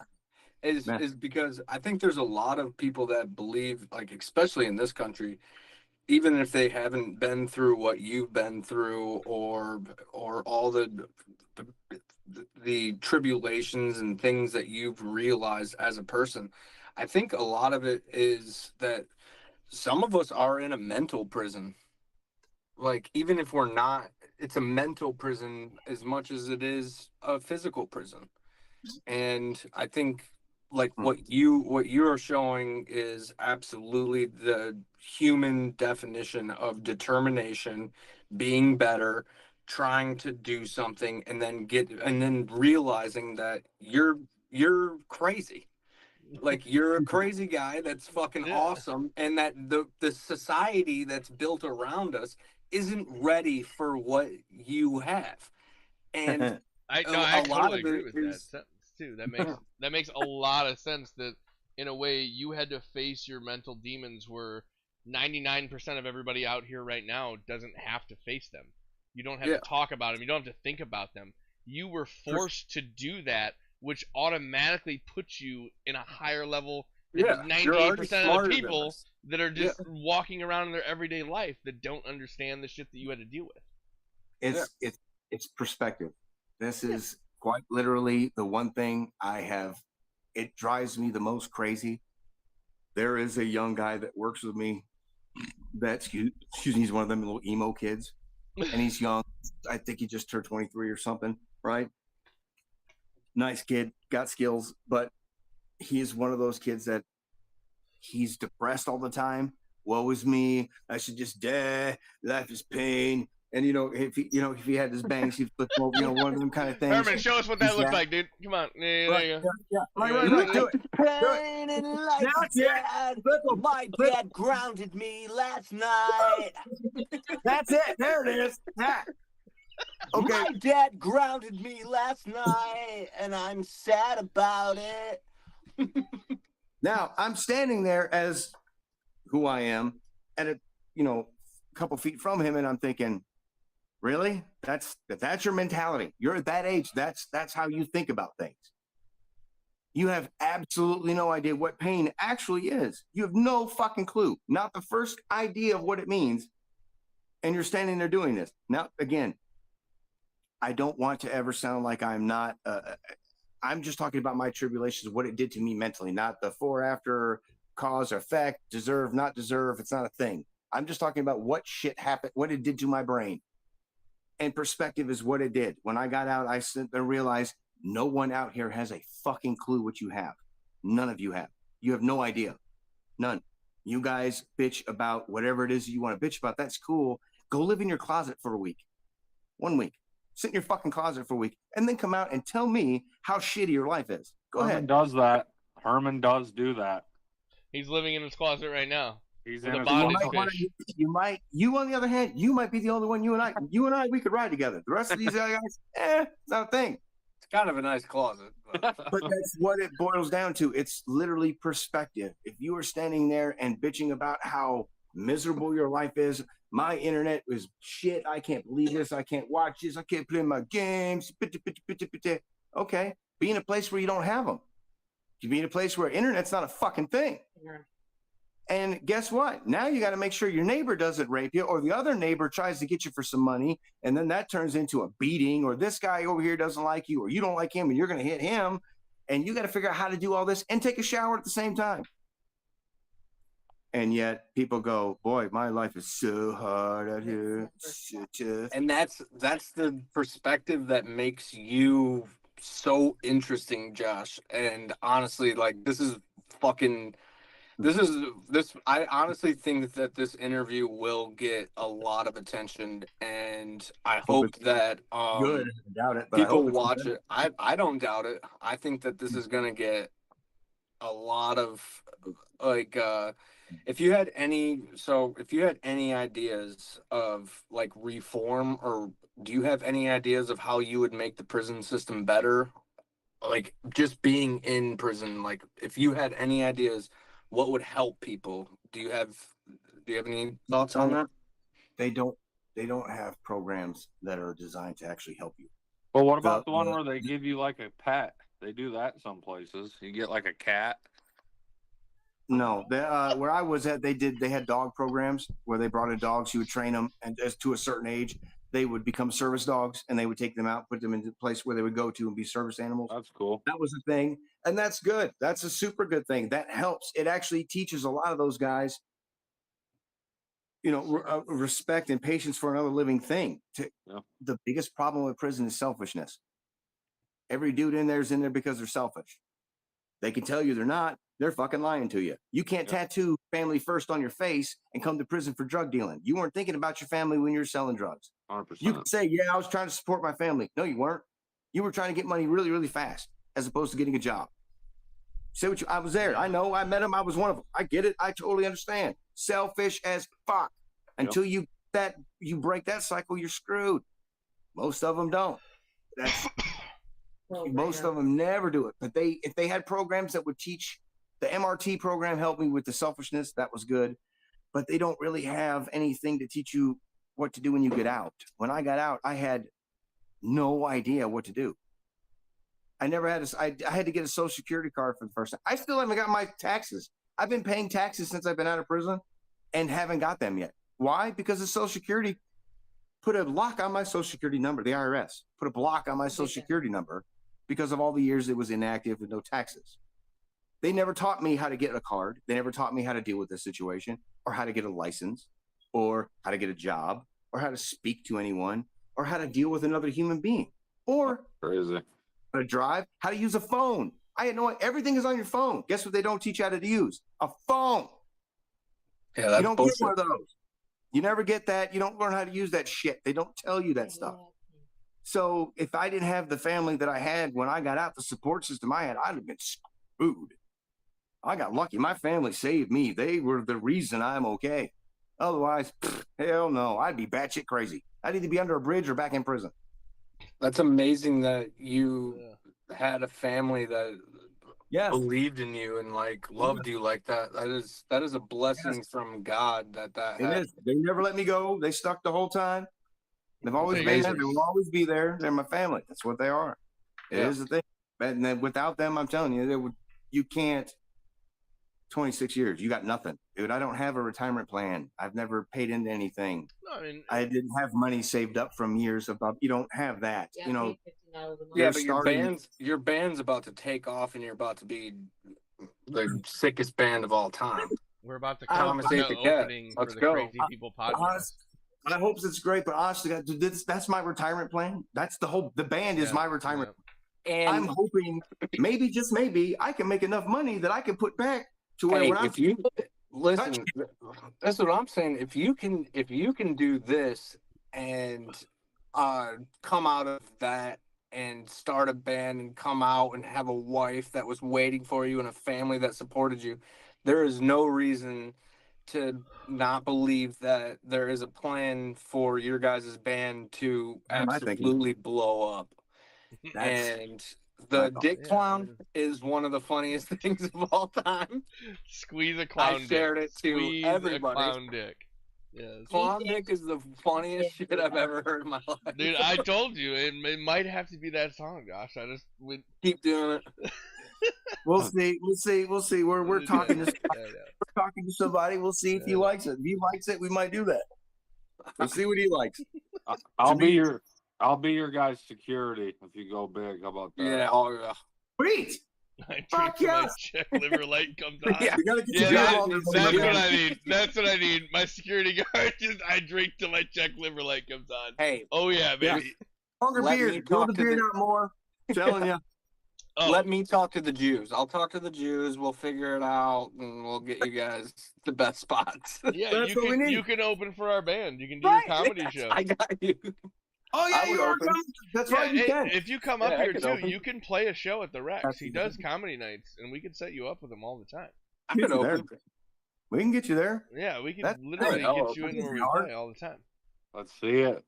Is because I think there's a lot of people that believe, like, especially in this country, even if they haven't been through what you've been through, or all the tribulations and things that you've realized as a person. I think a lot of it is that some of us are in a mental prison. Like, even if we're not, it's a mental prison as much as it is a physical prison. And I think, like, what you are showing is absolutely the human definition of determination, being better, trying to do something, and then realizing that you're crazy. Like, you're a crazy guy that's fucking Yeah. awesome, and that the society that's built around us isn't ready for what you have. And I a lot totally of agree it with that is sentence too. That makes a lot of sense. That in a way you had to face your mental demons, where 99% of everybody out here right now doesn't have to face them. You don't have yeah. to talk about them. You don't have to think about them. You were forced to do that, which automatically puts you in a higher level than Yeah, you're already 98% of the smarter than people us. that are just walking around in their everyday life that don't understand the shit that you had to deal with. It's perspective. This is quite literally the one thing it drives me the most crazy. There is a young guy that works with me excuse me, he's one of them little emo kids, and he's young. I think he just turned 23 or something, right? Nice kid, got skills, but he's one of those kids that he's depressed all the time. Woe is me. I should just die. Life is pain. And if he had his bangs, he'd flip over. One of them kind of things. Herman, show us what that looks like, dude. Come on. There you go. Right. Do it. Pain in life, Dad. My dad grounded me last night. That's it. There it is. Yeah. Okay. My dad grounded me last night, and I'm sad about it. Now I'm standing there as who I am at a couple feet from him, and I'm thinking, really? That's your mentality. You're at that age. That's how you think about things. You have absolutely no idea what pain actually is. You have no fucking clue. Not the first idea of what it means. And you're standing there doing this. Now, again, I don't want to ever sound like I'm not. I'm just talking about my tribulations, what it did to me mentally, not the before, after, cause, effect, deserve, not deserve. It's not a thing. I'm just talking about what shit happened, what it did to my brain. And perspective is what it did. When I got out, I realized No one out here has a fucking clue what you have. None of you have. You have no idea. None. You guys bitch about whatever it is you want to bitch about. That's cool. Go live in your closet for a week. 1 week. Sit in your fucking closet for a week and then come out and tell me how shitty your life is. Go Herman ahead. does that. Herman does do that. He's living in his closet right now. He's With in a his bondage closet. fish. You on the other hand, you might be the only one. You and I, we could ride together. The rest of these other guys, it's not a thing. It's kind of a nice closet. But But that's what it boils down to. It's literally perspective. If you are standing there and bitching about how miserable your life is, my internet is shit. I can't believe this. I can't watch this. I can't play my games. Okay. Be in a place where you don't have them. You be in a place where internet's not a fucking thing. And guess what? Now you got to make sure your neighbor doesn't rape you, or the other neighbor tries to get you for some money, and then that turns into a beating, or this guy over here doesn't like you, or you don't like him, and you're going to hit him, and you got to figure out how to do all this and take a shower at the same time. And yet people go, boy, my life is so hard out here. and that's the perspective that makes you so interesting, Josh. And honestly, like this I honestly think that this interview will get a lot of attention, and I hope that Good. I doubt it, but I people hope it's watch good. it. I don't doubt it. I think that this is gonna get a lot of like if you had any ideas of like reform, or do you have any ideas of how you would make the prison system better? Like just being in prison, like if you had any ideas, what would help people? Do you have any thoughts on that? They don't have programs that are designed to actually help you. Well, what about the one where they give you like a pet? They do that some places. You get like a cat. No, where I was at, they had dog programs where they brought in dogs. You would train them, and as to a certain age, they would become service dogs, and they would take them out, put them in a place where they would go to and be service animals. That's cool. That was a thing, and that's good. That's a super good thing. That helps. It actually teaches a lot of those guys, respect and patience for another living thing. The biggest problem with prison is selfishness. Every dude in there is in there because they're selfish. They can tell you they're not. They're fucking lying to you. You can't tattoo family first on your face and come to prison for drug dealing. You weren't thinking about your family when you were selling drugs. 100%. You could say, yeah, I was trying to support my family. No, you weren't. You were trying to get money really, really fast as opposed to getting a job. I was there. I know. I met him. I was one of them. I get it. I totally understand. Selfish as fuck. Until you break that cycle, you're screwed. Most of them don't. Most of them never do it. But if they had programs that would teach, the MRT program helped me with the selfishness. That was good. But they don't really have anything to teach you what to do when you get out. When I got out, I had no idea what to do. I never had I had to get a Social Security card for the first time. I still haven't got my taxes. I've been paying taxes since I've been out of prison and haven't got them yet. Why? Because the Social Security put a lock on my Social Security number. The IRS put a block on my Social Security number because of all the years it was inactive with no taxes. They never taught me how to get a card. They never taught me how to deal with this situation, or how to get a license, or how to get a job, or how to speak to anyone, or how to deal with another human being, or Crazy. how to drive, how to use a phone. I had no idea. Everything is on your phone. Guess what they don't teach you how to use? A phone. Yeah, that's you don't bullshit. get one of those. You never get that. You don't learn how to use that shit. They don't tell you that stuff. So if I didn't have the family that I had when I got out, the support system I had, I'd have been screwed. I got lucky. My family saved me. They were the reason I'm okay. Otherwise, hell no. I'd be batshit crazy. I'd either be under a bridge or back in prison. That's amazing that you had a family that believed in you and like loved you like that. That is a blessing from God that It is. They never let me go. They stuck the whole time. They've always been there. They will always be there. They're my family. That's what they are. It is the thing. And then without them, I'm telling you, you can't. 26 years, you got nothing, dude. I don't have a retirement plan. I've never paid into anything. No, I mean, I didn't have money saved up from years above. You don't have that, you know. Yeah, but your band's about to take off, and you're about to be the sickest band of all time. We're about to come up with the opening for the Crazy People podcast. I hope it's great, but honestly, dude, that's my retirement plan. That's the band is my retirement. And I'm hoping maybe, just maybe, I can make enough money that I can put back to where hey, when I'm if you listen, that's what I'm saying. If you can do this and come out of that and start a band and come out and have a wife that was waiting for you and a family that supported you, there is no reason to not believe that there is a plan for your guys' band to What am I thinking? absolutely blow up. That's And the Dick Yeah, Clown is one of the funniest things of all time. Squeeze a I clown dick. shared it to Squeeze everybody. a clown dick. Yes. Clown Dick is the funniest shit I've ever heard in my life. Dude, I told you it might have to be that song, Josh. Keep doing it. we'll see. We're talking to we're talking to somebody. We'll see if he likes it. If he likes it, we might do that. We'll see what he likes. I'll be your guy's security if you go big. How about that? Yeah, oh yeah. Sweet. I drink Fuck till my yes. check liver light comes on. Yeah. We gotta get Yeah, you that's on what I need. That's what I need. My security guard I drink till my check liver light comes on. Hey, Oh yeah, baby. Longer Let me beard. Grow talk the to beard the- out more. I'm telling you. Oh, let me talk to the Jews. I'll talk to the Jews. We'll figure it out, and we'll get you guys the best spots. yeah, That's what we need. you can open for our band. You can do Right, your comedy yes, show. I got you. Oh yeah, I would you are open. coming. That's Yeah, right. You can. if you come Yeah, up I here could too, open. you can play a show at the Rex. That's He easy. does comedy nights, and we can set you up with him all the time. I Get could you there. open. We can get you there. Yeah, we can That's literally right. get you in where we Hard. play all the time. Let's see it.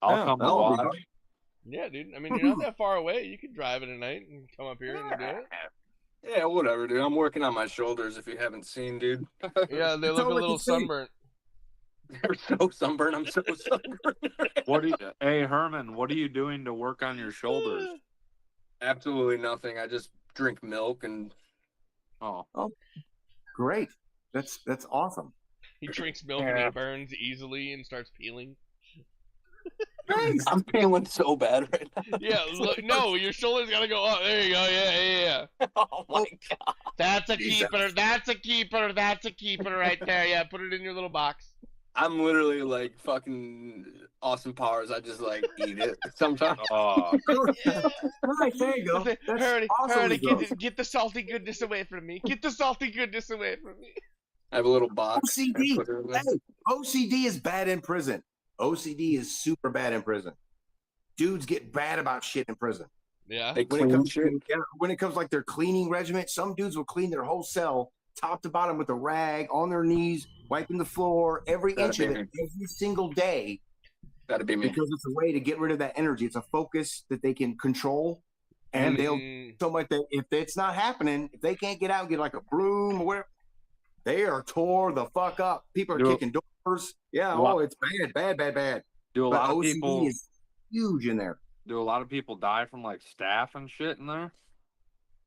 I'll Yeah, come to that'll be watch. hard. Yeah, dude. I mean, you're not that far away. You can drive it at night and come up here and do it. Yeah, whatever, dude. I'm working on my shoulders. If you haven't seen, dude. Yeah, they That's look a all I little can see. sunburnt. They're so sunburned. I'm so sunburned. Hey Herman, what are you doing to work on your shoulders? Absolutely nothing. I just drink milk and Oh, Great. That's awesome. He drinks milk and Yeah. he burns easily and starts peeling. Nice. I'm feeling so bad right now. Yeah, look, no, your shoulders gotta go up. There you go. Yeah. Oh my god. That's a Jesus. keeper. That's a keeper. That's a keeper right there. Yeah, put it in your little box. I'm literally like fucking Austin Powers. I just like eat it sometimes. oh, Nice. There you go. That's Hurry, awesome. results. get the salty goodness away from me. Get the salty goodness away from me. I have a little box. OCD. I put it in there. Hey, OCD is bad in prison. OCD is super bad in prison. Dudes get bad about shit in prison. Yeah. They When it clean comes shit. when it comes like their cleaning regimen, some dudes will clean their whole cell top to bottom with a rag on their knees, wiping the floor, every That'd inch of be it, every single day, That'd be me. because it's a way to get rid of that energy. It's a focus that they can control, and they'll so much that if it's not happening, if they can't get out and get like a broom or whatever, they are tore the fuck up. People are Do- kicking doors. Yeah, Do a- oh, it's bad. do a But lot of OCD people is huge in there. die from like staph and shit in there?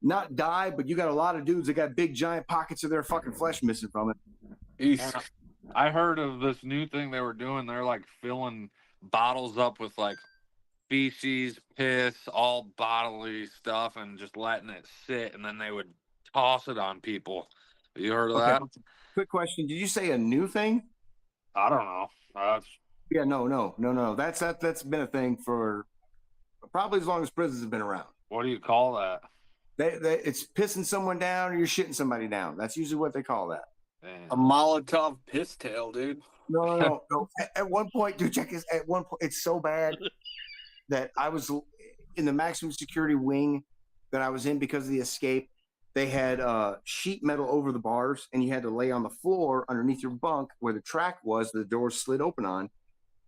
Not die, but you got a lot of dudes that got big giant pockets of their fucking flesh missing from it. East. I heard of this new thing they were doing. They're like filling bottles up with like feces, piss, all bodily stuff, and just letting it sit, and then they would toss it on people. You heard of Okay. that? Quick question: did you say a new thing? I don't know. Yeah, no. That's been a thing for probably as long as prisons have been around. What do you call that? It's pissing someone down or you're shitting somebody down. That's usually what they call that. Man. A Molotov piss tail, dude. No. At one point, dude, check this. At one point, it's so bad that I was in the maximum security wing that I was in because of the escape. They had sheet metal over the bars, and you had to lay on the floor underneath your bunk where the track was. The doors slid open on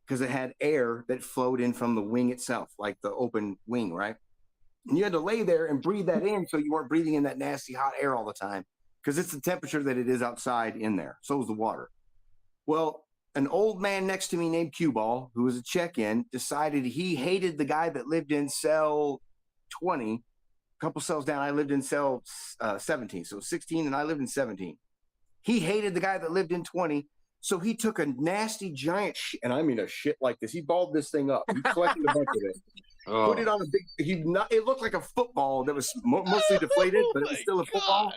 because it had air that flowed in from the wing itself, like the open wing, right? And you had to lay there and breathe that in, so you weren't breathing in that nasty hot air all the time, because it's the temperature that it is outside in there. So is the water. Well, an old man next to me named Cue Ball, who was a check-in, decided he hated the guy that lived in cell 20. A couple cells down, I lived in cell 17. So 16, and I lived in 17. He hated the guy that lived in 20. So he took a nasty giant shit, and I mean a shit like this. He balled this thing up. He collected a bunch of it. Oh. Put it on a big. It looked like a football that was mostly deflated, but it was still a football. God.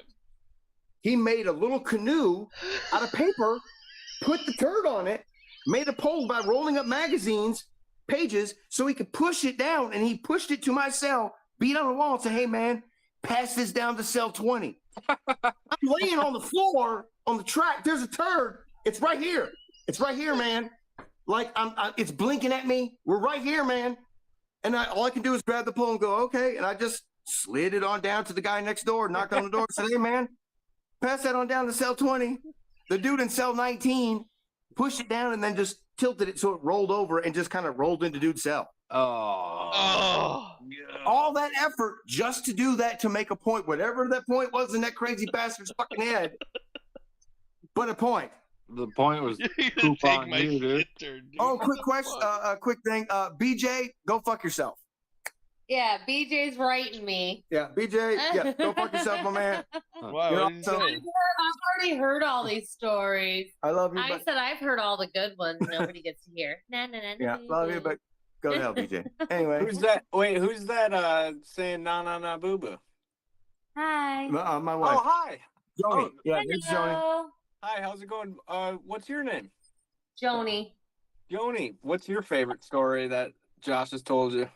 He made a little canoe out of paper, put the turd on it, made a pole by rolling up magazines pages so he could push it down, and he pushed it to my cell beat on the wall and say, hey, man, pass this down to cell 20. I'm laying on the floor on the track. There's a turd. It's right here. It's right here, man. Like, it's blinking at me. We're right here, man. And all I can do is grab the pole and go, okay. And I just slid it on down to the guy next door, knocked on the door, said, hey, man, pass that on down to cell 20. The dude in cell 19 pushed it down and then just tilted it so it rolled over and just kind of rolled into dude's cell. Oh. All that effort just to do that, to make a point, whatever that point was in that crazy bastard's fucking head, but a point. The point was poop on you, dude. Oh, quick question, quick thing. BJ, go fuck yourself. Yeah, BJ's writing me. Yeah, BJ, yeah, go fuck yourself, my man. Wow, You're what did you awesome. say? I've already heard all these stories. I love you, I but said I've heard all the good ones. Nobody gets to hear. yeah, love you, but go to hell, BJ. Anyway, Who's that? Wait, who's that saying na boo boo? Hi. my wife, Oh, hi. Joni. Oh, Yeah, it's Joni. Hello. Hi, how's it going? What's your name? Joni. Yoni, what's your favorite story that Josh has told you?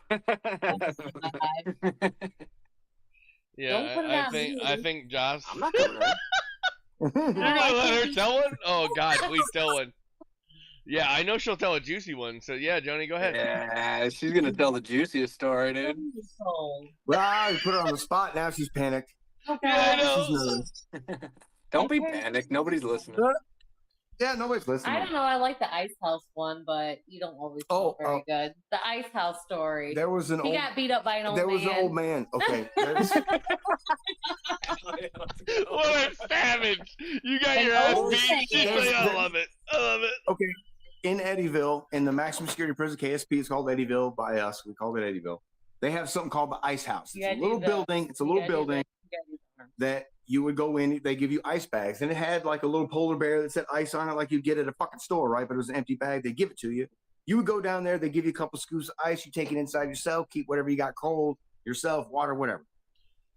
Yeah, Don't put it I on think me. I think Josh. I'm not coming out. You're gonna let her tell one? Oh God, please tell one. Yeah, I know she'll tell a juicy one. So yeah, Joni, go ahead. Yeah, she's gonna tell the juiciest story, dude. Well, you put her on the spot. Now she's panicked. Yeah, I know. She's nervous. Don't be panicked. Nobody's listening. Yeah, nobody's listening. I don't know. I like the ice house one, but you don't always feel very good. The ice house story. There was an He old. got beat up by an old There man. was an old man. Okay. What a savage! You got And your ass old beat. man. I love it. I love it. Okay. In Eddyville, in the maximum security prison, KSP is called Eddyville by us. We called it Eddyville. They have something called the Ice House. It's a little building. It's a little building that you would go in. They give you ice bags, and it had like a little polar bear that said ice on it, like you get at a fucking store, right? But it was an empty bag. They give it to you. You would go down there. They give you a couple scoops of ice. You take it inside yourself. Keep whatever you got cold yourself, water, whatever.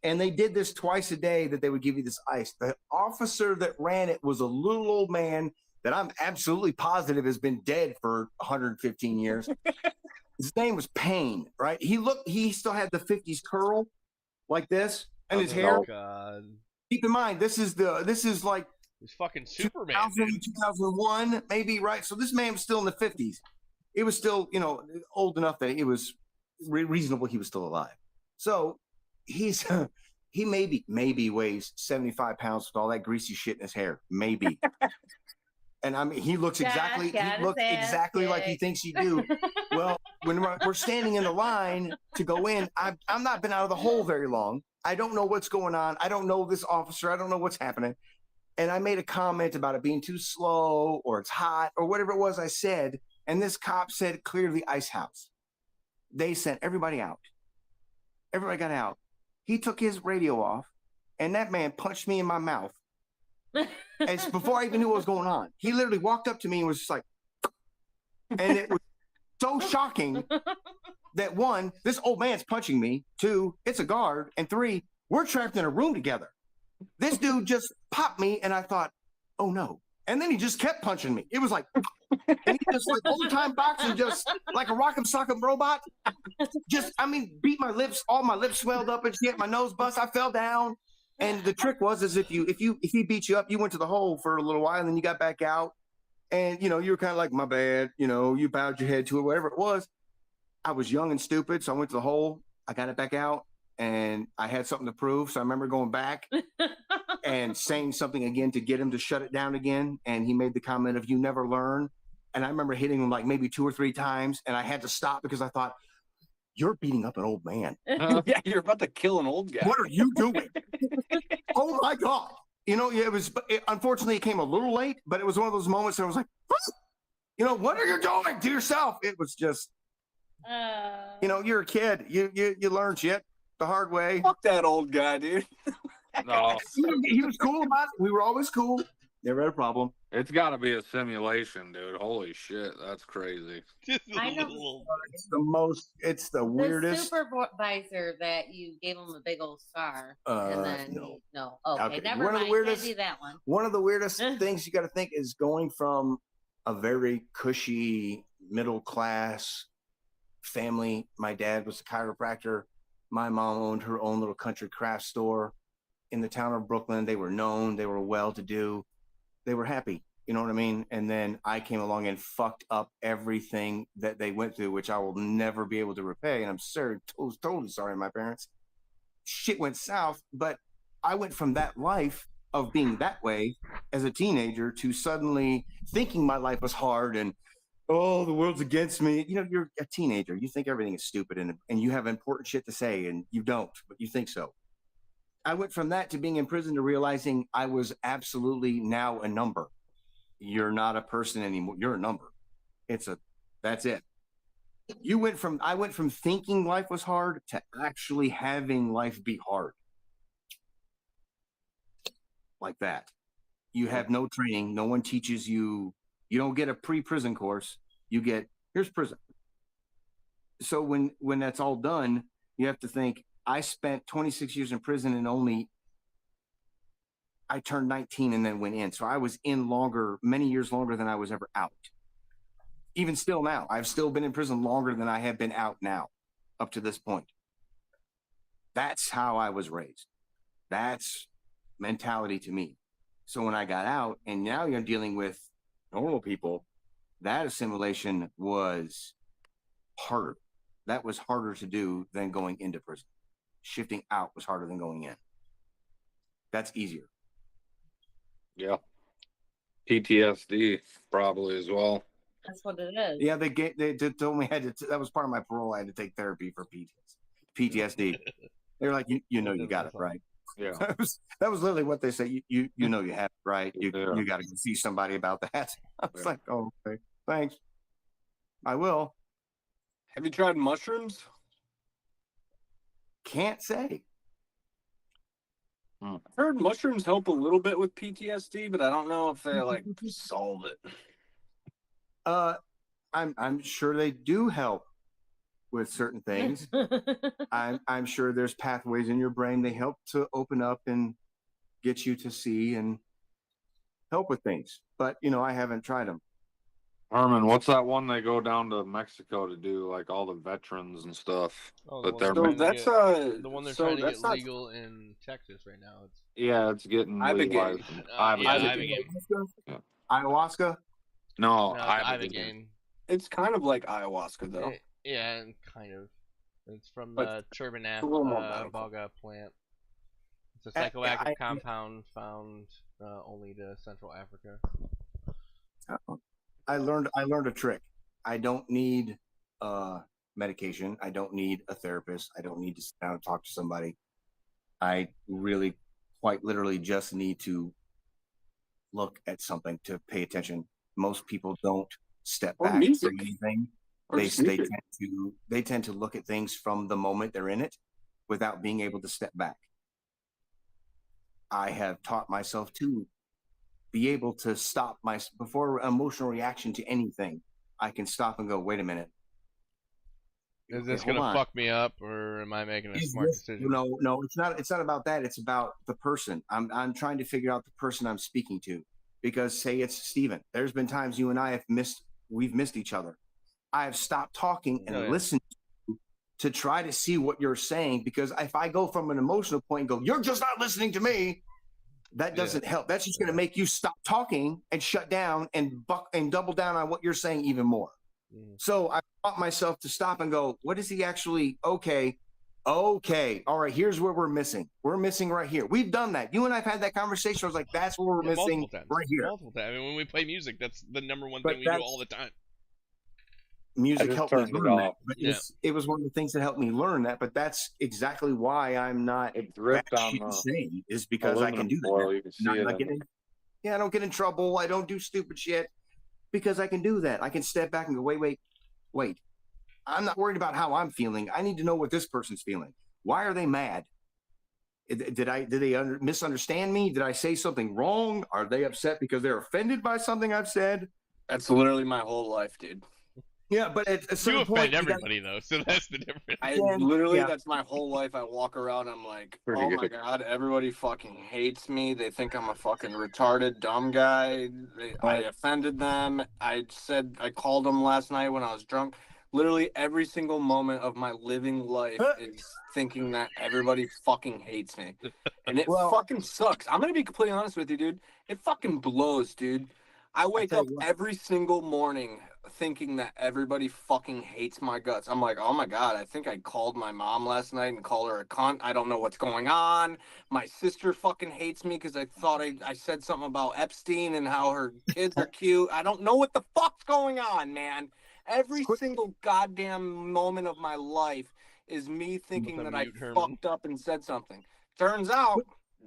And they did this twice a day that they would give you this ice. The officer that ran it was a little old man that I'm absolutely positive has been dead for 115 years. His name was Payne, right? He still had the 50s curl like this, and his hair. God. Keep in mind, this is like It's fucking Superman. 2000, 2001, maybe, right? So this man was still in the 50s. It was still, old enough that it was reasonable he was still alive. So he maybe weighs 75 pounds with all that greasy shit in his hair, maybe. And I mean, he looks exactly like he thinks he do. Well, when we're standing in the line to go in, I'm not been out of the hole very long. I don't know what's going on. I don't know this officer. I don't know what's happening. And I made a comment about it being too slow or it's hot or whatever it was I said. And this cop said, clear the ice house. They sent everybody out. Everybody got out. He took his radio off, and that man punched me in my mouth. And before I even knew what was going on, he literally walked up to me and was just like, and it was so shocking that one, this old man's punching me. Two, it's a guard. And three, we're trapped in a room together. This dude just popped me, and I thought, oh no. And then he just kept punching me. It was like, and he just like old time boxing, just like a rock'em sock'em robot. Beat my lips, all my lips swelled up and shit. My nose bust. I fell down. And the trick was, is if he beat you up, you went to the hole for a little while, and then you got back out, and you were kind of like, my bad, you bowed your head to it, whatever it was. I was young and stupid, so I went to the hole. I got it back out, and I had something to prove. So I remember going back and saying something again to get him to shut it down again. And he made the comment of, you never learn. And I remember hitting him like maybe 2 or 3 times, and I had to stop because I thought, you're beating up an old man. Yeah, you're about to kill an old guy. What are you doing? Oh my God. Unfortunately, it came a little late, but it was one of those moments that I was like, what are you doing to yourself? It was just, you're a kid. You learn shit the hard way. Fuck that old guy, dude. No, He was cool about it. We were always cool. Never had a problem. it's got to be a simulation, dude. Holy shit, that's crazy. I know. It's the weirdest. The supervisor that you gave him a big old scar, and then no. Okay, never One of mind. the weirdest- Can't do that one. One of the weirdest things you got to think is going from a very cushy middle class family. My dad was a chiropractor. My mom owned her own little country craft store in the town of Brooklyn. They were known. They were well-to-do. They were happy. You know what I mean? And then I came along and fucked up everything that they went through, which I will never be able to repay. And I'm totally sorry, my parents. Shit went south, but I went from that life of being that way as a teenager to suddenly thinking my life was hard and, oh, the world's against me. You know, you're a teenager. You think everything is stupid and you have important shit to say and you don't, but you think so. I went from that to being in prison to realizing I was absolutely now a number. You're not a person anymore. You're a number. That's it. I went from thinking life was hard to actually having life be hard. Like that. You have no training. No one teaches you. You don't get a pre-prison course. You get, here's prison. So when that's all done, you have to think, I spent 26 years in prison and I turned 19 and then went in. So I was in many years longer than I was ever out. Even still now, I've still been in prison longer than I have been out now, up to this point. That's how I was raised. That's mentality to me. So when I got out and now you're dealing with normal people, that assimilation was harder. That was harder to do than going into prison. Shifting out was harder than going in. That's easier. Yeah. PTSD probably as well. That's what it is. Yeah, they told me that was part of my parole. I had to take therapy for PTSD. They were like, you know, you got it right. Yeah. that was literally what they say. You know you have it right. You got to see somebody about that. I was like, oh, okay, thanks. I will. Have you tried mushrooms? Can't say. I've heard mushrooms help a little bit with PTSD, but I don't know if they like solve it. I'm sure they do help with certain things. I'm sure there's pathways in your brain they help to open up and get you to see and help with things. But you know, I haven't tried them. Herman, what's that one they go down to Mexico to do, like all the veterans and stuff? Oh, But they're the one they're trying to get legal in Texas right now. it's getting legalized. Ibogaine. Ayahuasca? No, Ibogaine. It's kind of like ayahuasca, though. Yeah, kind of. It's from But the Turbanaf a little more medical. baga plant. It's a psychoactive compound found only to Central Africa. I learned a trick. I don't need medication. I don't need a therapist. I don't need to sit down and talk to somebody. I really, quite literally, just need to look at something to pay attention. Most people don't step back from anything. They tend to look at things from the moment they're in it without being able to step back. I have taught myself to be able to stop before emotional reaction to anything. I can stop and go, wait a minute. Is this going to fuck me up, or am I making a smart decision? No, it's not. It's not about that. It's about the person. I'm trying to figure out the person I'm speaking to, because say it's Steven. There's been times you and I we've missed each other. I have stopped talking and listened to try to see what you're saying, because if I go from an emotional point and go, you're just not listening to me, that doesn't help. That's just going to make you stop talking and shut down and double down on what you're saying even more. So I taught myself to stop and go, what is he actually? Okay. All right. Here's where we're missing. We're missing right here. We've done that. You and I've had that conversation. I was like, that's where we're missing right here. Multiple times. I mean, when we play music, that's the number one thing we do all the time. Music helped me learn that. But it was one of the things that helped me learn that. But that's exactly why I'm not insane, is because I can do that. I don't get in trouble. I don't do stupid shit because I can do that. I can step back and go, wait. I'm not worried about how I'm feeling. I need to know what this person's feeling. Why are they mad? Did they misunderstand me? Did I say something wrong? Are they upset because they're offended by something I've said? That's literally my whole life, dude. Yeah, but at a certain you point, offend everybody though, so that's the difference. That's my whole life. I walk around, I'm like, oh my god, everybody fucking hates me. They think I'm a fucking retarded, dumb guy. I offended them. I called them last night when I was drunk. Literally every single moment of my living life is thinking that everybody fucking hates me. And it fucking sucks. I'm going to be completely honest with you, dude. It fucking blows, dude. I wake up every single morning thinking that everybody fucking hates my guts. I'm like, oh my God, I think I called my mom last night and called her a cunt. I don't know what's going on. My sister fucking hates me because I thought I said something about Epstein and how her kids are cute. I don't know what the fuck's going on, man. Every single goddamn moment of my life is me thinking that I fucked up and said something. Turns out,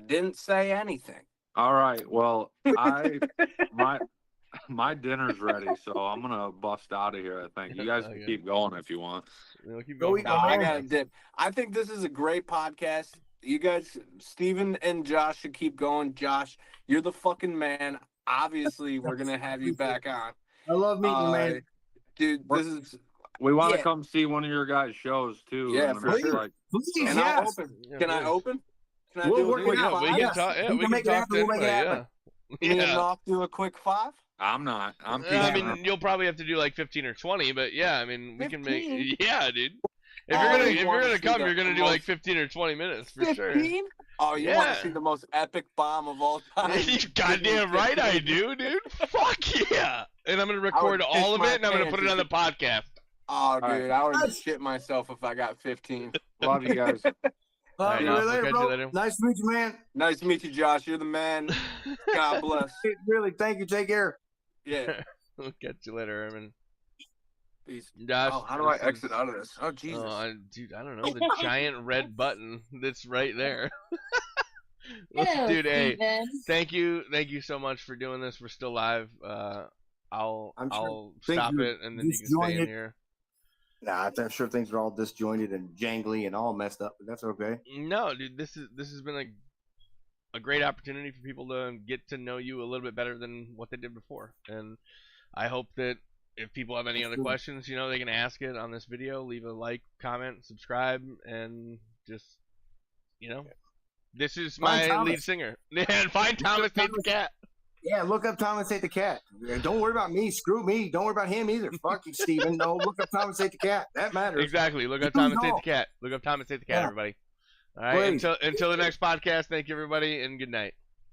didn't say anything. All right. Well, my dinner's ready, so I'm gonna bust out of here. I think you guys can keep going if you want. Keep going. No, I gotta dip. I think this is a great podcast. You guys, Steven and Josh, should keep going. Josh, you're the fucking man. Obviously, we're gonna have you back on. I love meeting you, man. Dude, this is. We want to come see one of your guys' shows too. Yeah, for sure. Please, Can I open? Can I open? Can I do a quick five? We can talk. Yeah, we can talk to anybody. Yeah. You not do a quick five? I'm not. I mean, you'll probably have to do like 15 or 20, but yeah, I mean, we can make. Yeah, dude. If you're gonna come, you're gonna do like 15 or 20 minutes for 15? Sure. Oh, you want to see the most epic bomb of all time? You goddamn right I do, dude. Fuck yeah! And I'm gonna record all of it, and I'm gonna put it on the podcast. Oh, dude, I would shit myself if I got 15. Love you guys. Love you later, bro. Nice to meet you, man. Nice to meet you, Josh. You're the man. God bless. Really, thank you. Take care. Yeah. We'll catch you later, Herman. Peace. Josh, how do I exit out of this? Oh, Jesus. Dude, I don't know. The giant red button that's right there. Hello, dude, hey, Steven. thank you so much for doing this. We're still live. I'll stop it, and then you can stay in here. Nah, I'm sure things are all disjointed and jangly and all messed up, but that's okay. No, dude, this has been a great opportunity for people to get to know you a little bit better than what they did before. And I hope that if people have any other questions, they can ask it on this video. Leave a like, comment, subscribe, and just, this is my lead singer. And find Thomas Tate the Cat. Yeah, look up Thomas Tate the Cat. Don't worry about me. Screw me. Don't worry about him either. Fuck you, Steven. No, look up Thomas Tate the Cat. That matters. Exactly. Look up Thomas Tate the Cat. Look up Thomas Tate the Cat, everybody. All right. Until the next podcast, thank you, everybody, and good night.